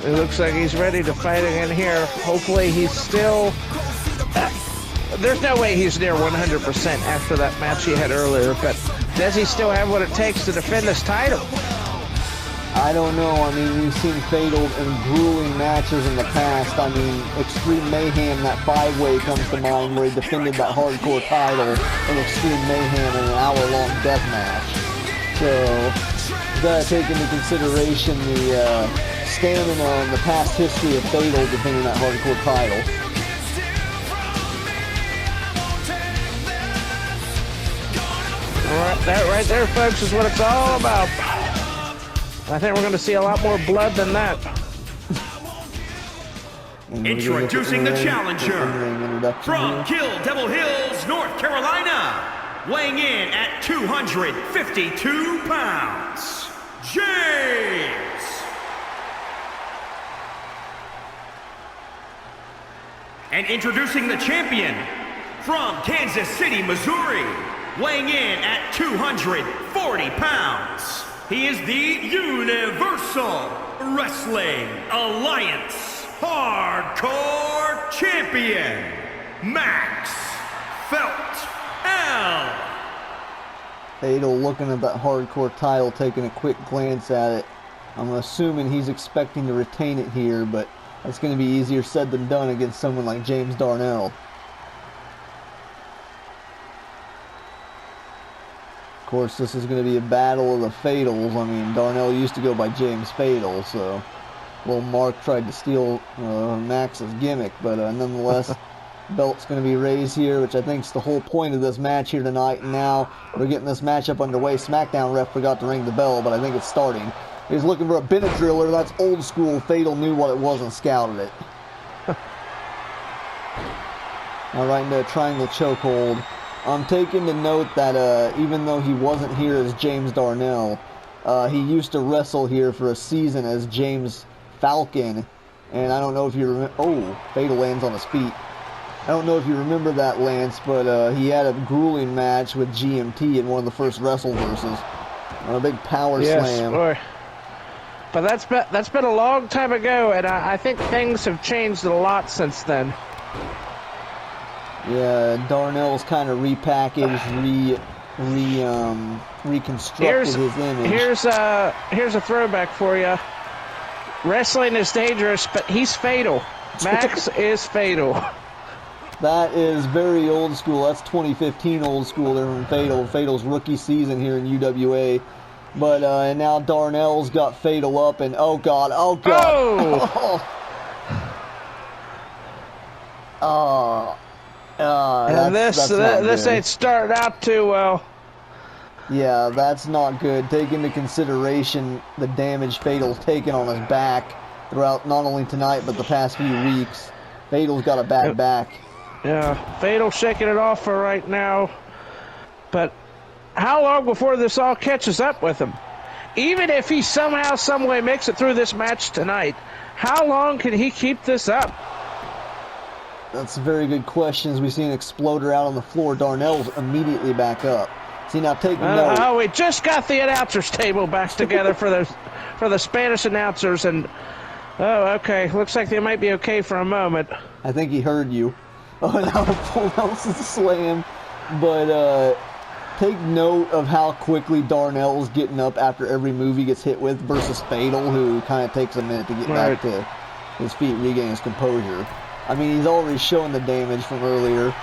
S5: It looks like he's ready to fight again here. Hopefully he's still... there's no way he's near 100% after that match he had earlier, but does he still have what it takes to defend this title?
S1: I don't know. I mean, we've seen Fatal in grueling matches in the past. I mean, Extreme Mayhem, that 5-way comes to mind where he defended that Hardcore title in Extreme Mayhem in an hour-long death match. So, gotta take into consideration the stamina and the past history of Fatal defending that Hardcore title.
S5: All right, that right there, folks, is what it's all about. I think we're going to see a lot more blood than that.
S4: Introducing the challenger from Kill Devil Hills, North Carolina, weighing in at 252 pounds, James. And introducing the champion from Kansas City, Missouri, weighing in at 240 pounds. He is the Universal Wrestling Alliance Hardcore Champion, Max Fatal.
S1: Fatal looking at that Hardcore title, taking a quick glance at it. I'm assuming he's expecting to retain it here, but that's going to be easier said than done against someone like James Darnell. Of course, this is going to be a battle of the Fatals. I mean, Darnell used to go by James Fatal, so little Mark tried to steal Max's gimmick, but nonetheless, belt's going to be raised here, which I think is the whole point of this match here tonight. And now we're getting this matchup underway. Smackdown ref forgot to ring the bell, but I think it's starting. He's looking for a Benadryller. That's old school. Fatal knew what it was and scouted it. All right, into a triangle chokehold. I'm taking to note that even though he wasn't here as James Darnell, he used to wrestle here for a season as James Falcon. And I don't know if you remember... Oh, Fatal lands on his feet. I don't know if you remember that, Lance, but he had a grueling match with GMT in one of the first Wrestleverses. On a big power slam.
S5: Boy. But that's been a long time ago, and I think things have changed a lot since then.
S1: Yeah, Darnell's kind of repackaged, reconstructed his image.
S5: Here's a throwback for you. Wrestling is dangerous, but he's Fatal. Max is Fatal.
S1: That is very old school. That's 2015 old school there from Fatal. Fatal's rookie season here in UWA. But and now Darnell's got Fatal up, and oh god, oh god.
S5: And this ain't starting out too well.
S1: Yeah, that's not good. Take into consideration the damage Fatal's taken on his back throughout not only tonight but the past few weeks. Fatal's got a bad back.
S5: Yeah, Fatal shaking it off for right now. But how long before this all catches up with him? Even if he somehow, someway makes it through this match tonight, how long can he keep this up?
S1: That's a very good question. As we see an exploder out on the floor, Darnell's immediately back up. See, now take note.
S5: Oh, we just got the announcers table back together for the Spanish announcers, and oh, okay, looks like they might be okay for a moment.
S1: I think he heard you. Oh, now full Nelson slam, but take note of how quickly Darnell's getting up after every move he gets hit with versus Fatal, who kind of takes a minute to get back to his feet, regain his composure. I mean, he's already shown the damage from earlier.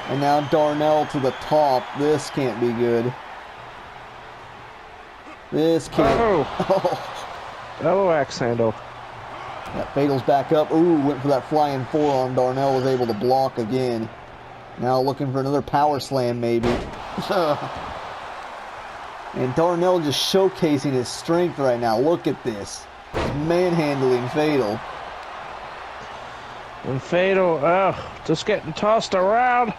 S1: And now Darnell to the top. This can't be good. This can't.
S5: Oh. Elbow axe handle.
S1: That Fatal's back up. Ooh, went for that flying forearm. Darnell was able to block again. Now looking for another power slam, maybe. And Darnell just showcasing his strength right now. Look at this. Manhandling Fatal.
S5: And Fatal, just getting tossed around.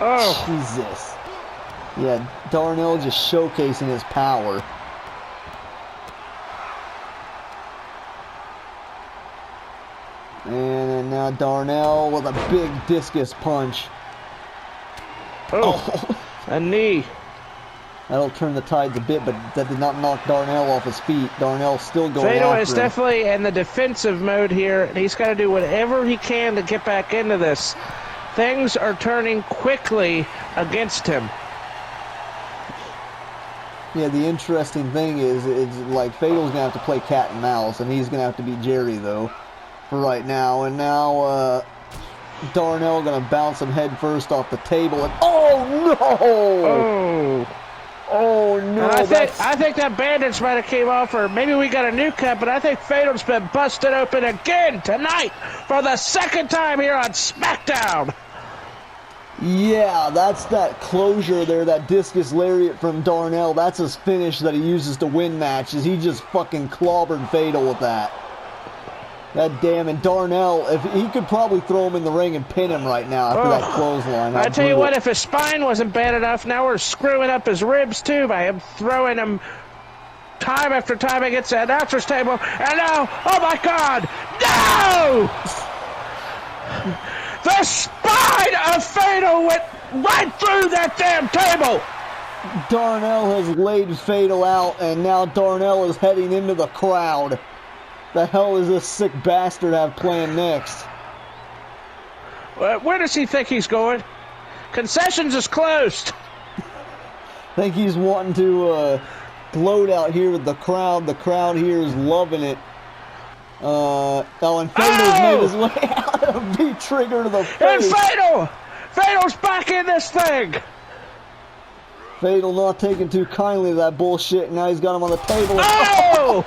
S5: Oh.
S1: Jesus. Yeah, Darnell just showcasing his power. And now Darnell with a big discus punch.
S5: Oh. A knee.
S1: That'll turn the tides a bit, but that did not knock Darnell off his feet. Darnell's still going
S5: Fatal
S1: after
S5: is
S1: him.
S5: definitely in the defensive mode here, and he's got to do whatever he can to get back into this. Things are turning quickly against him.
S1: Yeah, the interesting thing is like Fatal's gonna have to play cat and mouse, and he's gonna have to be Jerry though, for right now. And now Darnell gonna bounce him head first off the table, and oh no!
S5: Oh.
S1: Oh no!
S5: I think that bandage might have came off, or maybe we got a new cut, but I think Fatal's been busted open again tonight for the second time here on Smackdown.
S1: Yeah, that's that closure there, that discus lariat from Darnell. That's his finish that he uses to win matches. He just fucking clobbered Fatal with that. God damn, and Darnell, if he could probably throw him in the ring and pin him right now after that clothesline.
S5: I tell you what, if his spine wasn't bad enough, now we're screwing up his ribs too by him throwing him time after time against the announcer's table. And now, oh my God, no! The spine of Fatal went right through that damn table!
S1: Darnell has laid Fatal out, and now Darnell is heading into the crowd. The hell is this sick bastard have planned next?
S5: Where does he think he's going? Concessions is closed.
S1: I think he's wanting to gloat out here with the crowd. The crowd here is loving it. And Fatal's made his way out of the trigger to the face.
S5: And Fatal's back in this thing.
S1: Fatal not taking too kindly to that bullshit. Now he's got him on the table.
S5: Oh!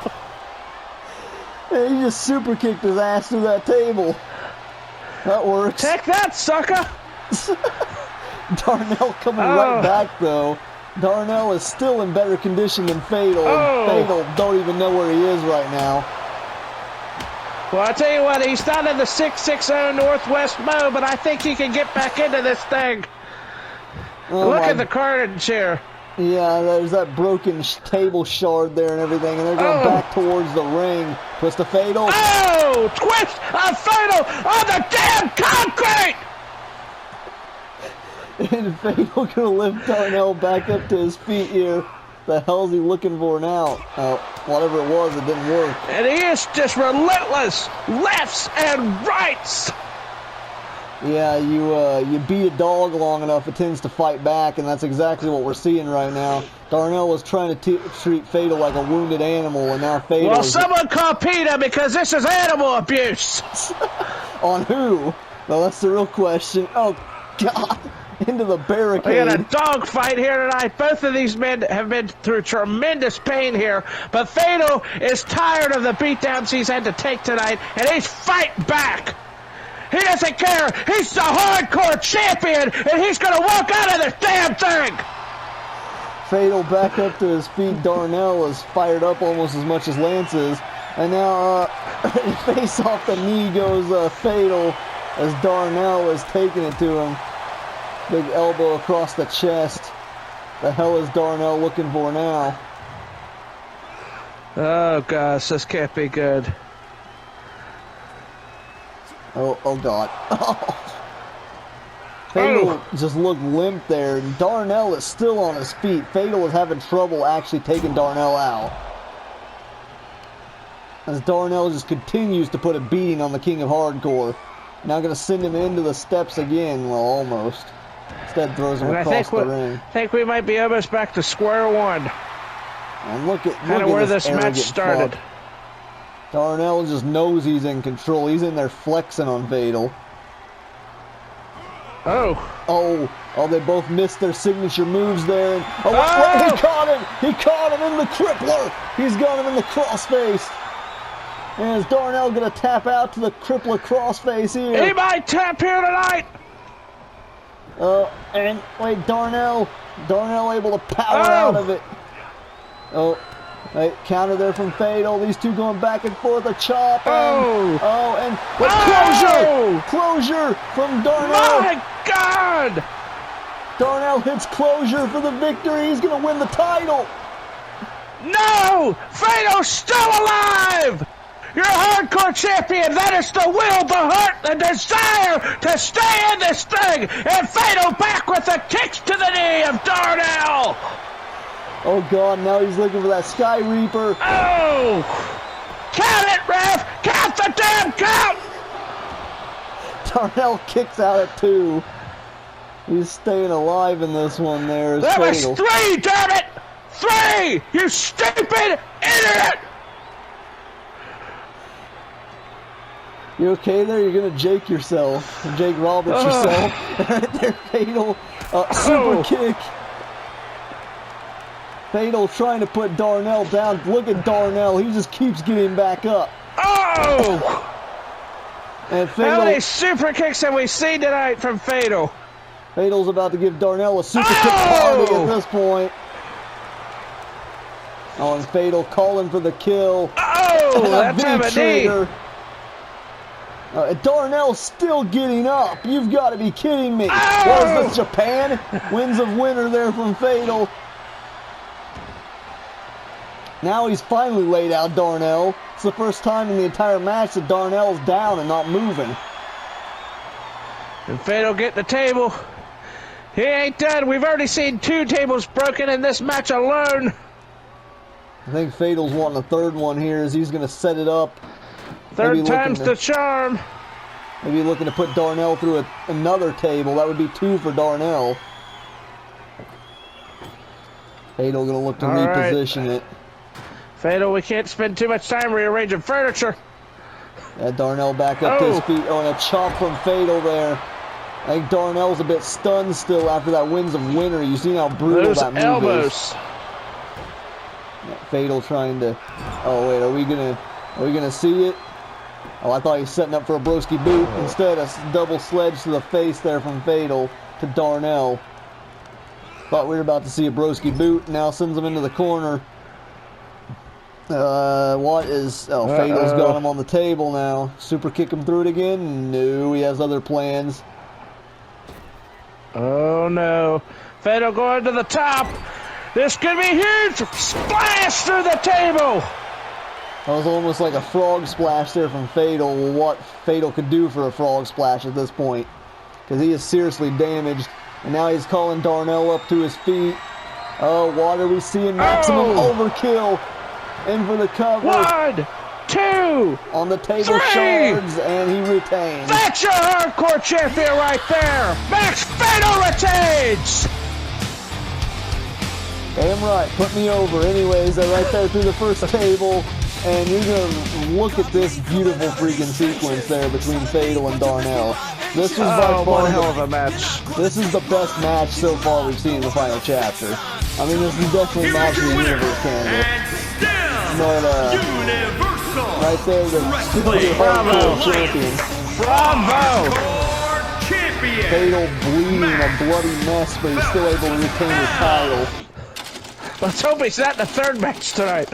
S1: And he just super kicked his ass through that table. That works.
S5: Take that, sucker!
S1: Darnell coming right back, though. Darnell is still in better condition than Fatal. And Fatal don't even know where he is right now.
S5: Well, I tell you what, he's not in the 660 Northwest mode, but I think he can get back into this thing. Look at the carnage here.
S1: Yeah, there's that broken table shard there and everything, and they're going back towards the ring. Twist of Fatal.
S5: Oh! Twist of Fatal on the damn concrete!
S1: And Fatal gonna lift Darnell back up to his feet here. The hell's he looking for now? Whatever it was, it didn't work.
S5: And he is just relentless lefts and rights.
S1: Yeah, you beat a dog long enough, it tends to fight back, and that's exactly what we're seeing right now. Darnell was trying to treat Fatal like a wounded animal, and now Fatal.
S5: Well, someone call PETA because this is animal abuse.
S1: On who? Well, that's the real question. Oh, God. Into the barricade.
S5: We got a dog fight here tonight. Both of these men have been through tremendous pain here, but Fatal is tired of the beatdowns he's had to take tonight, and he's fighting back. He doesn't care. He's the hardcore champion, and he's going to walk out of this damn thing.
S1: Fatal back up to his feet. Darnell is fired up almost as much as Lance is. And now, face off the knee goes Fatal as Darnell is taking it to him. Big elbow across the chest. The hell is Darnell looking for now?
S5: Oh, gosh, this can't be good.
S1: Oh God. Fatal just looked limp there, and Darnell is still on his feet. Fatal is having trouble actually taking Darnell out. As Darnell just continues to put a beating on the King of Hardcore. Now going to send him into the steps again. Well, almost. Instead throws him across the ring.
S5: I think we might be almost back to square one.
S1: And look at
S5: where this match started.
S1: Fuck. Darnell just knows he's in control. He's in there flexing on Fatal. Oh, they both missed their signature moves there. And, he caught him! He caught him in the crippler! He's got him in the crossface. And is Darnell going to tap out to the crippler crossface here?
S5: He might tap here tonight.
S1: And wait, Darnell able to power out of it. Right, counter there from Fatal. These two going back and forth, a chop. And closure from Darnell.
S5: My God!
S1: Darnell hits closure for the victory. He's going to win the title.
S5: No! Fatal's still alive! You're a hardcore champion. That is the will, the heart, the desire to stay in this thing. And Fatal back with the kicks to the knee of Darnell.
S1: Oh, God, now he's looking for that Sky Reaper.
S5: Oh! Count it, ref! Count the damn count!
S1: Darnell kicks out at 2. He's staying alive in this one there.
S5: That was 3, damn it! 3! You stupid idiot!
S1: You okay there? You're going to Jake yourself. Jake Roberts yourself. Right there, Fatal. Super kick. Fatal trying to put Darnell down. Look at Darnell. He just keeps getting back up.
S5: Oh!
S1: And Fatal,
S5: how many super kicks have we seen tonight from Fatal?
S1: Fatal's about to give Darnell a super kick party at this point. Oh, and Fatal calling for the kill.
S5: Oh, that's a big trigger.
S1: Darnell's still getting up. You've got to be kidding me. What is this, Japan? Wins of winner there from Fatal. Now he's finally laid out Darnell. It's the first time in the entire match that Darnell's down and not moving.
S5: And Fatal getting the table. He ain't done. We've already seen 2 tables broken in this match alone.
S1: I think Fatal's wanting a third one here as he's going to set it up.
S5: Third time's the charm.
S1: Maybe looking to put Darnell through another table. That would be 2 for Darnell. Fatal going to look to reposition it.
S5: Fatal, we can't spend too much time rearranging furniture.
S1: Yeah, Darnell back up to his feet. Oh, and a chop from Fatal there. I think Darnell's a bit stunned still after that wins of winner. You see how brutal that move is. Yeah, Fatal trying to. Oh wait, are we gonna see it? Oh, I thought he was setting up for a broski boot. Instead, a double sledge to the face there from Fatal to Darnell. Thought we were about to see a broski boot. Now sends him into the corner. What is... Oh, Fatal's got him on the table now. Super kick him through it again? No, he has other plans.
S5: Oh, no. Fatal going to the top. This could be huge. Splash through the table.
S1: That was almost like a frog splash there from Fatal. What Fatal could do for a frog splash at this point. Because he is seriously damaged. And now he's calling Darnell up to his feet. Oh, what are we seeing? Maximum overkill. In for the cover.
S5: 1, 2,
S1: on the table
S5: 3.
S1: shards, and he retains.
S5: That's your hardcore champion right there. Max Fatal retains.
S1: Damn right, put me over. Anyways, right there through the first table, and you're gonna look at this beautiful freaking sequence there between Fatal and Darnell. This was by far
S5: one hell of a match.
S1: This is the best match so far we've seen in the final chapter. I mean, this is definitely match of the universe candidate. But, right there, the hardcore champion.
S5: Bravo!
S1: Fatal bleeding, a bloody mess, but he's still able to retain his title.
S5: Let's hope he's not in the third match tonight.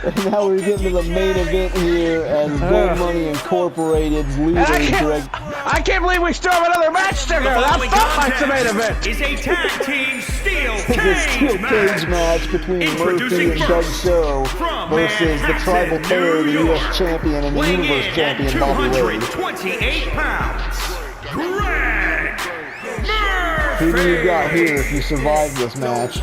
S1: And now we're getting to the main event here as Gold Money Incorporated's leader, Greg.
S5: I can't believe we still have another match to go. That felt like the main event.
S4: Is a tag team steel
S1: It's a steel cage match between Murphy and Doug Show versus the Tribal Terror, the U.S. champion, and the Universe champion, Bobby Lashley.
S4: 228 pounds, Greg Murphy.
S1: Who do you got here if you survive this match?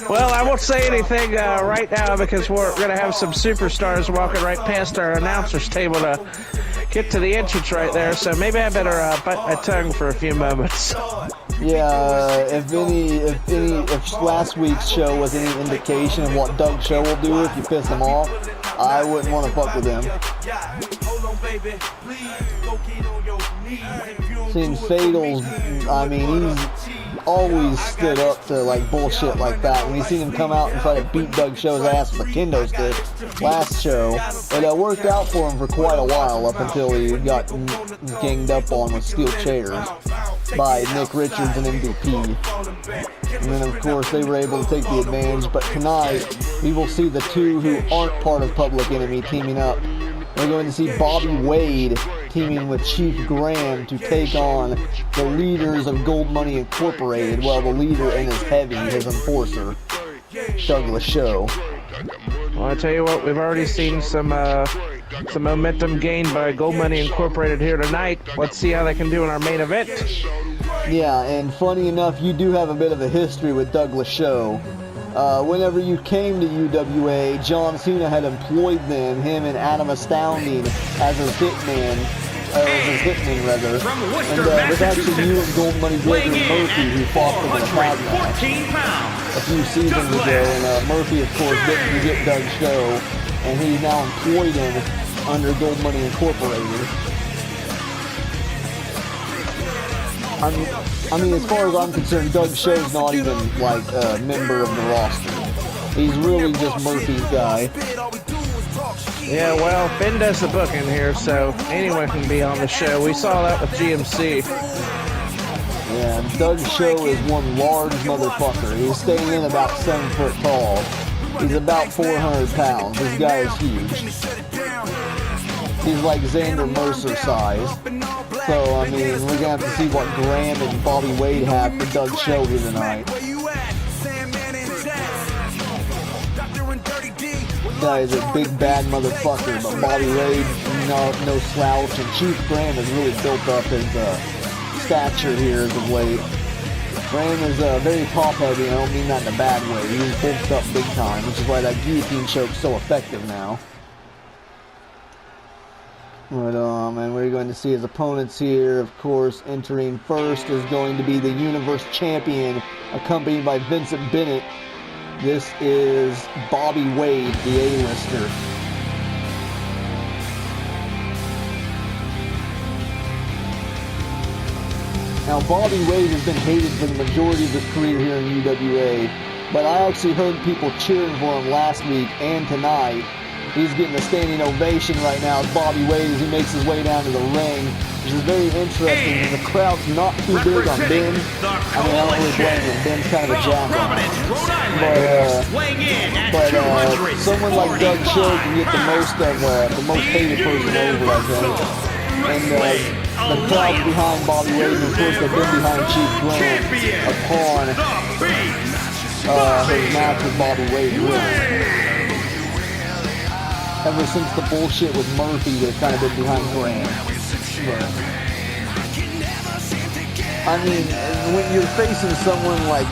S5: Well, I won't say anything right now because we're going to have some superstars walking right past our announcer's table to get to the entrance right there. So maybe I better bite my tongue for a few moments.
S1: Yeah, if last week's show was any indication of what Doug Show will do if you piss him off, I wouldn't want to fuck with him. Seeing Fatal's, I mean, he's always stood up to like bullshit like that. And we seen him come out and try to beat Doug Show's ass with a kendo stick last show. It worked out for him for quite a while up until he got ganged up on with steel chairs by Nick Richards and MVP. And then of course they were able to take the advantage. But tonight we will see the two who aren't part of Public Enemy teaming up. We're going to see Bobby Wade teaming with Chief Graham to take on the leaders of Gold Money Incorporated. Well, the leader and his heavy, his enforcer, Douglas Show.
S5: Well, I tell you what, we've already seen some momentum gained by Gold Money Incorporated here tonight. Let's see how they can do in our main event.
S1: Yeah, and funny enough, you do have a bit of a history with Douglas Show. Whenever you came to UWA, John Cena had employed him and Adam Astounding as his hitman, rather. And it was actually you and Gold Money Gregory Murphy who fought for the tag match a few seasons ago. And Murphy, of course, didn't get Doug's show, and he now employed him under Gold Money Incorporated. I mean, as far as I'm concerned, Doug Show's not even, like, a member of the roster. He's really just Murphy's guy.
S5: Yeah, well, Ben does the booking here, so anyone can be on the show. We saw that with GMC.
S1: Yeah, Doug Show is one large motherfucker. He's staying in about 7 foot tall. He's about 400 pounds. This guy is huge. He's like Xander Mercer size. So, I mean, we're going to have to see what Graham and Bobby Wade have for Doug Show here tonight. This guy is a big bad motherfucker, but Bobby Wade, no slouch. And Chief Graham has really built up his stature here as of late. Graham is very top heavy, and I don't mean that in a bad way. He's bulked up big time, which is why that guillotine choke's so effective now. But, and we're going to see his opponents here. Of course, entering first is going to be the Universe Champion, accompanied by Vincent Bennett. This is Bobby Wade, the A-lister. Now, Bobby Wade has been hated for the majority of his career here in UWA, but I actually heard people cheering for him last week and tonight. He's getting a standing ovation right now as Bobby Wade as he makes his way down to the ring, which is very interesting because the crowd's not too big on Ben. I mean, I don't really blame him. Ben's kind of a jackass. But someone like Doug Show can get the most hated person over, I think. And the crowd's behind Bobby Wade, and of course they've been behind Chief Graham upon his match with Bobby Wade, really. Ever since the bullshit with Murphy, they've kind of been behind Graham. But, I mean, when you're facing someone like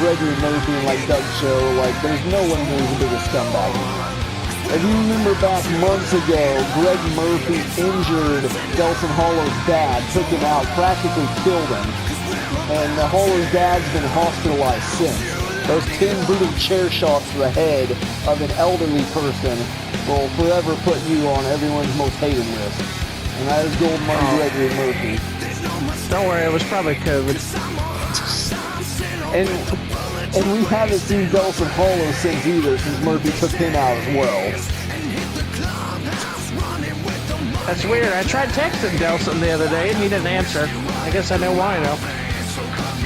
S1: Gregory Murphy and like Doug Show, like, there's no one who's a bigger scumbag than him. If you remember back months ago, Greg Murphy injured Delson Hollow's dad, took him out, practically killed him. And Hollow's dad's been hospitalized since. Those 10 brutal chair shots to the head of an elderly person will forever put you on everyone's most hated list. And that is Gold Money Gregory Murphy.
S5: Don't worry, it was probably COVID.
S1: And we haven't seen Delson Hollow since either, since Murphy took him out as well.
S5: That's weird. I tried texting Delson the other day and he didn't answer. I guess I know why now.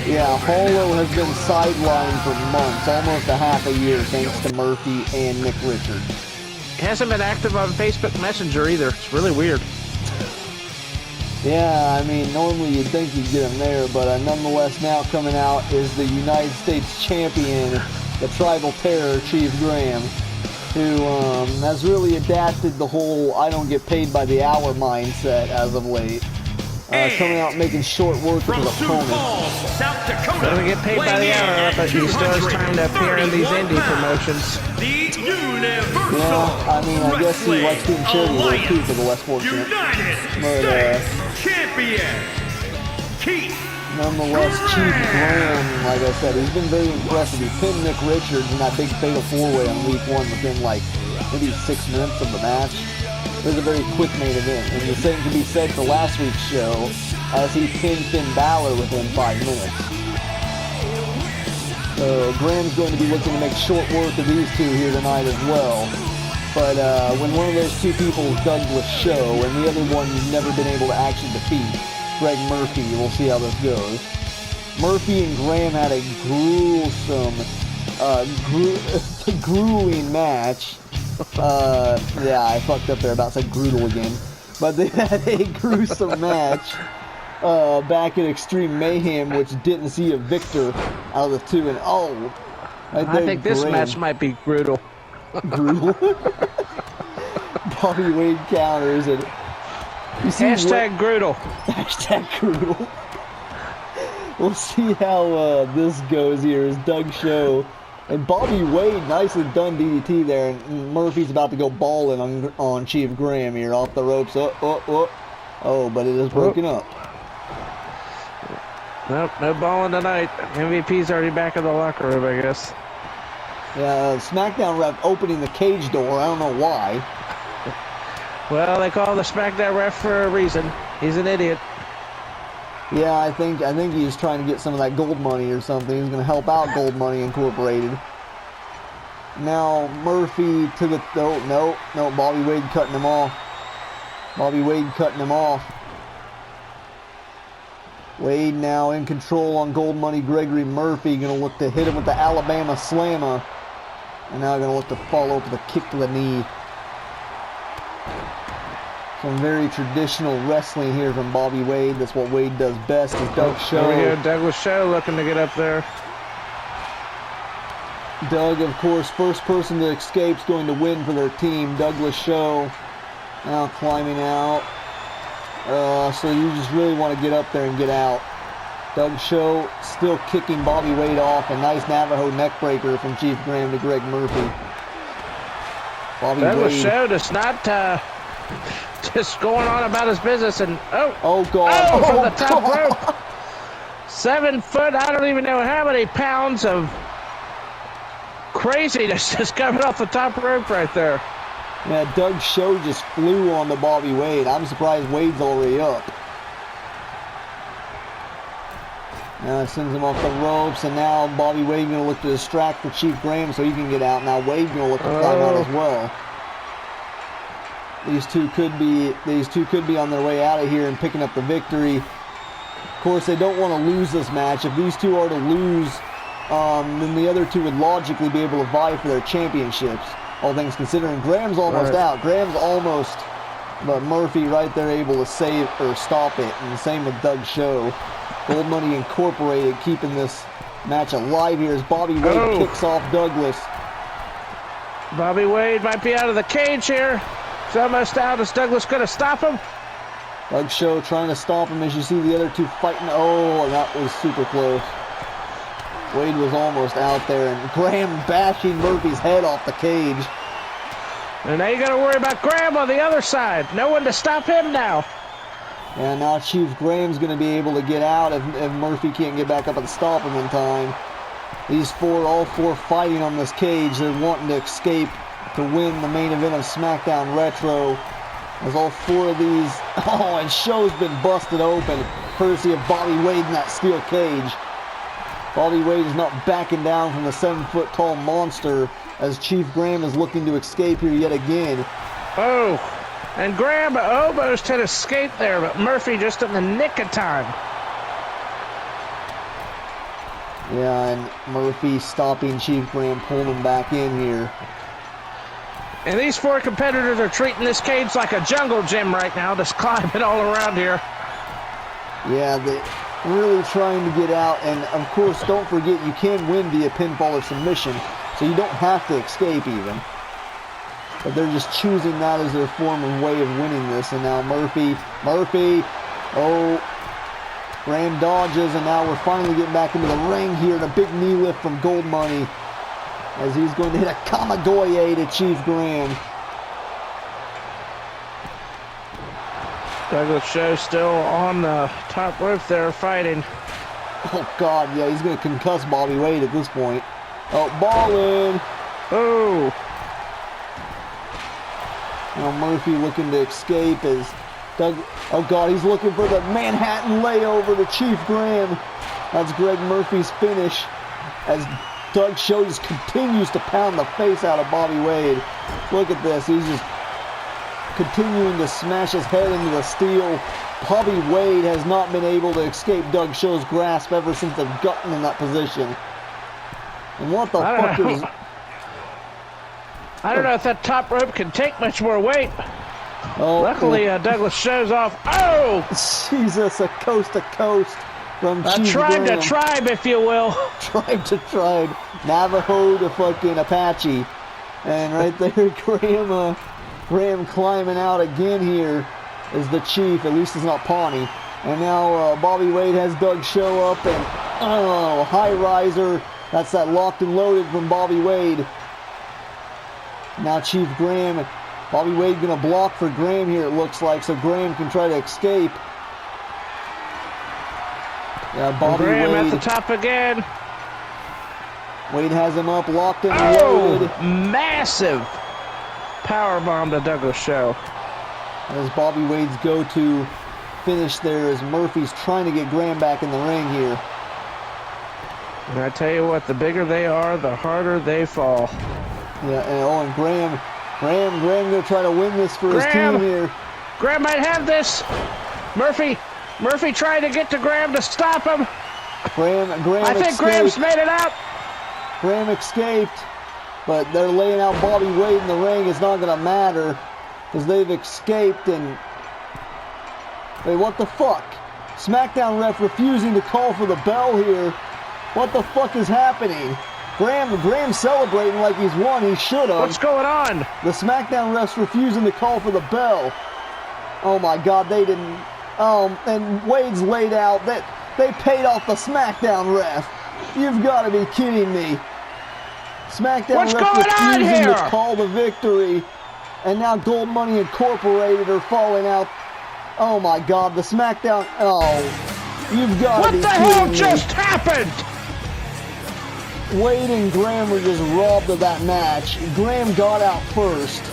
S1: Yeah, Hollow has been sidelined for months, almost a half a year, thanks to Murphy and Nick Richards.
S5: He hasn't been active on Facebook Messenger either. It's really weird.
S1: Yeah, I mean, normally you'd think you'd get him there, but nonetheless, now coming out is the United States Champion, the Tribal Terror, Chief Graham, who has really adapted the whole I don't get paid by the hour mindset as of late. Coming out making short work of his opponents.
S5: Doesn't get paid by the hour, but he still has time to appear in these indie promotions.
S1: Yeah, I mean, I guess he likes doing charity work too for the less fortunate. But, nonetheless, Chief Graham, like I said, he's been very impressive. He pinned Nick Richards in that big fatal 4-way on week 1 within like maybe 6 minutes of the match. It was a very quick main event, and the same can be said for last week's show, as he pinned Finn Balor within 5 minutes. So Graham's going to be looking to make short work of these two here tonight as well. But when one of those two people is Douglas Show, and the other one you've never been able to actually defeat, Greg Murphy, we'll see how this goes. Murphy and Graham had a grueling match. Yeah, I fucked up there, about to say Groodle again. But they had a gruesome match back in Extreme Mayhem, which didn't see a victor out of the two. And
S5: I think this match might be Groodle.
S1: Groodle. Bobby Wade counters, and you see
S5: Groodle.
S1: Hashtag Groodle. We'll see how this goes here as Doug Show and Bobby Wade, nicely done DDT there, and Murphy's about to go balling on Chief Graham here off the ropes. Oh, but it is broken up.
S5: Nope, no balling tonight. MVP's already back in the locker room, I guess.
S1: Yeah, Smackdown ref opening the cage door. I don't know why.
S5: Well, they call the Smackdown ref for a reason. He's an idiot.
S1: Yeah, I think he's trying to get some of that gold money or something. He's going to help out Gold Money Incorporated. Now Murphy to the no, Bobby Wade cutting him off. Wade now in control on Gold Money Gregory Murphy, going to look to hit him with the Alabama Slammer, and now going to look to follow up with a kick to the knee. Some very traditional wrestling here from Bobby Wade. That's what Wade does best. Is Doug Show.
S5: There we go, Douglas Show looking to get up there.
S1: Doug, of course, first person to escape is going to win for their team. Douglas Show now climbing out. So you just really want to get up there and get out. Doug Show still kicking Bobby Wade off. A nice Navajo neckbreaker from Chief Graham to Greg Murphy.
S5: Douglas Show does not just going on about his business, and
S1: oh God,
S5: from the top rope. 7 foot, I don't even know how many pounds of craziness just coming off the top rope right there.
S1: Yeah, Doug Show just flew on the Bobby Wade. I'm surprised Wade's already up. Now it sends him off the ropes, and now Bobby Wade going to look to distract the Chief Graham so he can get out. Now Wade going to look to climb out as well. These two could be on their way out of here and picking up the victory. Of course, they don't want to lose this match. If these two are to lose, then the other two would logically be able to vie for their championships. All things considering, Graham's almost out. Graham's almost, but Murphy right there able to save or stop it. And the same with Doug Show. Gold Money Incorporated keeping this match alive here as Bobby Wade kicks off Douglas.
S5: Bobby Wade might be out of the cage here. He's almost out. Is Douglas going to stop him?
S1: Doug Show trying to stop him as you see the other two fighting. Oh, that was super close. Wade was almost out there, and Graham bashing Murphy's head off the cage.
S5: And now you got to worry about Graham on the other side. No one to stop him now.
S1: And now Chief Graham's going to be able to get out if Murphy can't get back up and stop him in time. All four fighting on this cage. They're wanting to escape to win the main event of SmackDown Retro. As all four of these, and Show's been busted open, courtesy of Bobby Wade in that steel cage. Bobby Wade is not backing down from the 7-foot-tall monster as Chief Graham is looking to escape here yet again.
S5: And Graham almost had escaped there, but Murphy just in the nick of time.
S1: Yeah, and Murphy stopping Chief Graham, pulling him back in here.
S5: And these four competitors are treating this cage like a jungle gym right now, just climbing all around here.
S1: Yeah, they're really trying to get out, and of course, don't forget you can win via pinfall or submission, so you don't have to escape even. But they're just choosing that as their form and way of winning this. And now Murphy, Graham dodges, and now we're finally getting back into the ring here. And a big knee lift from Gold Money as he's going to hit a Kamigoye to Chief Graham.
S5: Douglas Show still on the top rope there fighting.
S1: Oh, God, yeah, he's going to concuss Bobby Wade at this point. Oh, ballin'. Now Murphy looking to escape as Doug, oh God, he's looking for the Manhattan layover to Chief Graham. That's Greg Murphy's finish as Doug Shows continues to pound the face out of Bobby Wade. Look at this, he's just continuing to smash his head into the steel. Bobby Wade has not been able to escape Doug Show's grasp ever since they've gotten in that position. And what the fuck is...
S5: I don't know if that top rope can take much more weight.
S1: Oh,
S5: luckily, Douglas shows off. Oh!
S1: Jesus, a coast to coast from Chief
S5: tribe
S1: Graham.
S5: to tribe, if you will.
S1: Tribe to tribe. Navajo to fucking Apache. And right there, Graham climbing out again here is the Chief. At least it's not Pawnee. And now Bobby Wade has Doug show up and, oh, high riser. That's that locked and loaded from Bobby Wade. Now Chief Graham, Bobby Wade gonna block for Graham here, it looks like, so Graham can try to escape. Yeah, Bobby
S5: Graham
S1: Wade
S5: at the top again.
S1: Wade has him up, locked and loaded.
S5: Massive powerbomb to Douglas Show.
S1: As Bobby Wade's go-to finish there as Murphy's trying to get Graham back in the ring here.
S5: And I tell you what, the bigger they are, the harder they fall.
S1: Yeah, and Graham gonna try to win this for his team here.
S5: Graham might have this. Murphy trying to get to Graham to stop him.
S1: Graham
S5: I think
S1: escaped.
S5: Graham's made it out.
S1: Graham escaped, but they're laying out Bobby Wade in the ring. It's not gonna matter because they've escaped. And wait, what the fuck? SmackDown ref refusing to call for the bell here. What the fuck is happening? Graham celebrating like he's won. He should have.
S5: What's going on?
S1: The SmackDown refs refusing to call for the bell. Oh my God, they didn't. And Wade's laid out. They paid off the SmackDown ref. You've got to be kidding me. SmackDown ref refusing to call the victory. And now Gold Money Incorporated are falling out. Oh my God, the SmackDown. Oh, you've got to be kidding me.
S5: What the hell just happened?
S1: Wade and Graham were just robbed of that match. Graham got out first,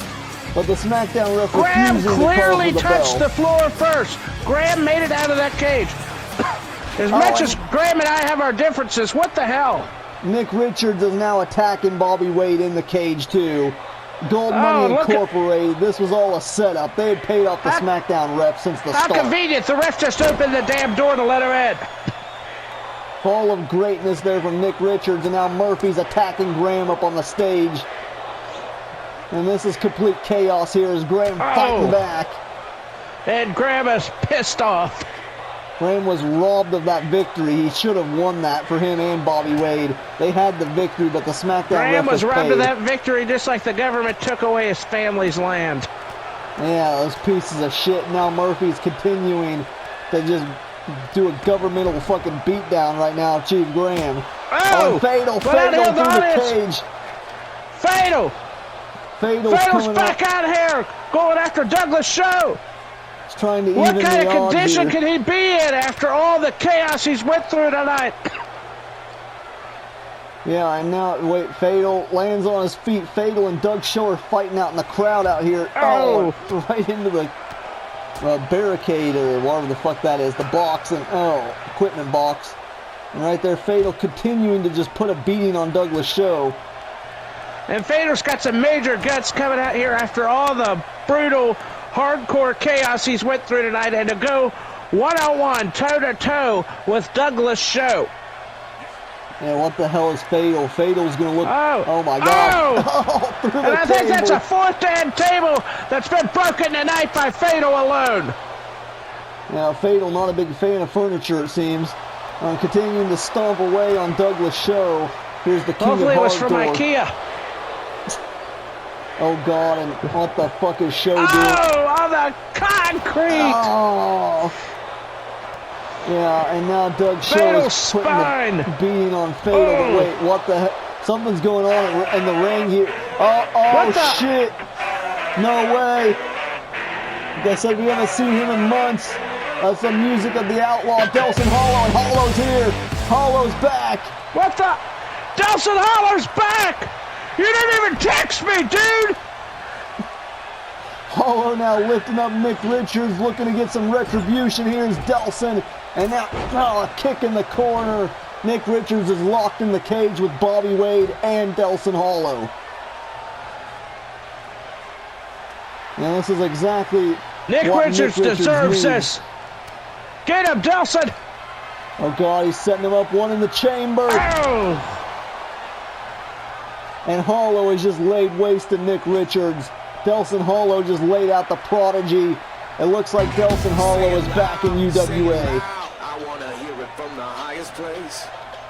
S1: but the SmackDown ref
S5: Graham
S1: refusing to call
S5: clearly
S1: for the
S5: touched
S1: bell.
S5: the floor first. Graham made it out of that cage. As much as Graham and I have our differences, what the hell?
S1: Nick Richards is now attacking Bobby Wade in the cage too. Gold Money Incorporated, this was all a setup. They had paid off the SmackDown ref since the start.
S5: How convenient, the ref just opened the damn door to let her in.
S1: Fall of greatness there from Nick Richards, and now Murphy's attacking Graham up on the stage. And this is complete chaos here as Graham fighting back.
S5: And Graham is pissed off.
S1: Graham was robbed of that victory. He should have won that for him and Bobby Wade. They had the victory, but the SmackDown
S5: Graham
S1: ref
S5: was robbed
S1: paid.
S5: of that victory just like the government took away his family's land.
S1: Yeah, those pieces of shit. Now Murphy's continuing to just do a governmental fucking beatdown right now of Chief Graham.
S5: Oh!
S1: Fatal through the cage.
S5: Fatal! Fatal's back out here, going after Douglas Show.
S1: He's trying to
S5: what
S1: even
S5: kind
S1: the
S5: of
S1: odds
S5: condition
S1: here.
S5: can he be in after all the chaos he's went through tonight?
S1: Yeah, and now, wait, Fatal lands on his feet. Fatal and Doug Show are fighting out in the crowd out here. Oh, right into the barricade or whatever the fuck that is. The box and, equipment box. And right there, Fatal continuing to just put a beating on Douglas Show.
S5: And Fatal's got some major guts coming out here after all the brutal, hardcore chaos he's went through tonight, and to go one-on-one, toe-to-toe with Douglas Show.
S1: Yeah, what the hell is Fatal? Fatal's gonna look. Oh my God! Through the
S5: and I think that's a fourth damn table that's been broken tonight by Fatal alone.
S1: Now, Fatal, not a big fan of furniture, it seems. Continuing to stomp away on Douglas Show. Here's the King
S5: Hopefully
S1: of
S5: it was from
S1: Hardcore.
S5: IKEA.
S1: Oh God! And what the fuck is Show doing?
S5: Oh, on the concrete!
S1: Oh. Yeah, and now Doug Show is putting the beating on Fatal. But wait, what the heck? Something's going on in the ring here. Oh shit! No way! Like I said, we haven't seen him in months. That's the music of the Outlaw, Delson Hollow, and Hollow's here. Hollow's back.
S5: What the? Delson Hollow's back! You didn't even text me, dude!
S1: Hollow now lifting up Nick Richards, looking to get some retribution. Here's Delson, and now a kick in the corner. Nick Richards is locked in the cage with Bobby Wade and Delson Hollow. And this is exactly
S5: Nick
S1: what
S5: Richards
S1: Nick Richards
S5: deserves
S1: needs.
S5: this. Get him, Delson.
S1: Oh God, he's setting him up, one in the chamber.
S5: Oh.
S1: And Hollow has just laid waste to Nick Richards. Delson Hollow just laid out the prodigy. It looks like Delson Hollow is back in UWA.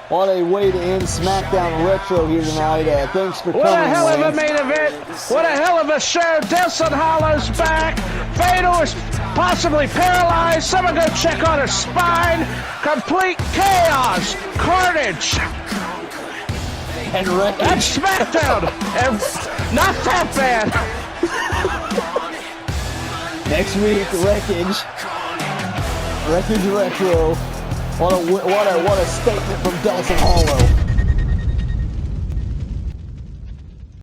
S1: What a way to end Smackdown Retro here tonight. Thanks for coming.
S5: What a hell of a
S1: Lance.
S5: main event. What a hell of a show. Delson Hollow's back. Fatal is possibly paralyzed. Someone go check on his spine. Complete chaos. Carnage.
S1: And Wreckage.
S5: That's Smackdown. And not that bad.
S1: Next week, Wreckage. Wreckage Retro. What a statement from Delson Hollow.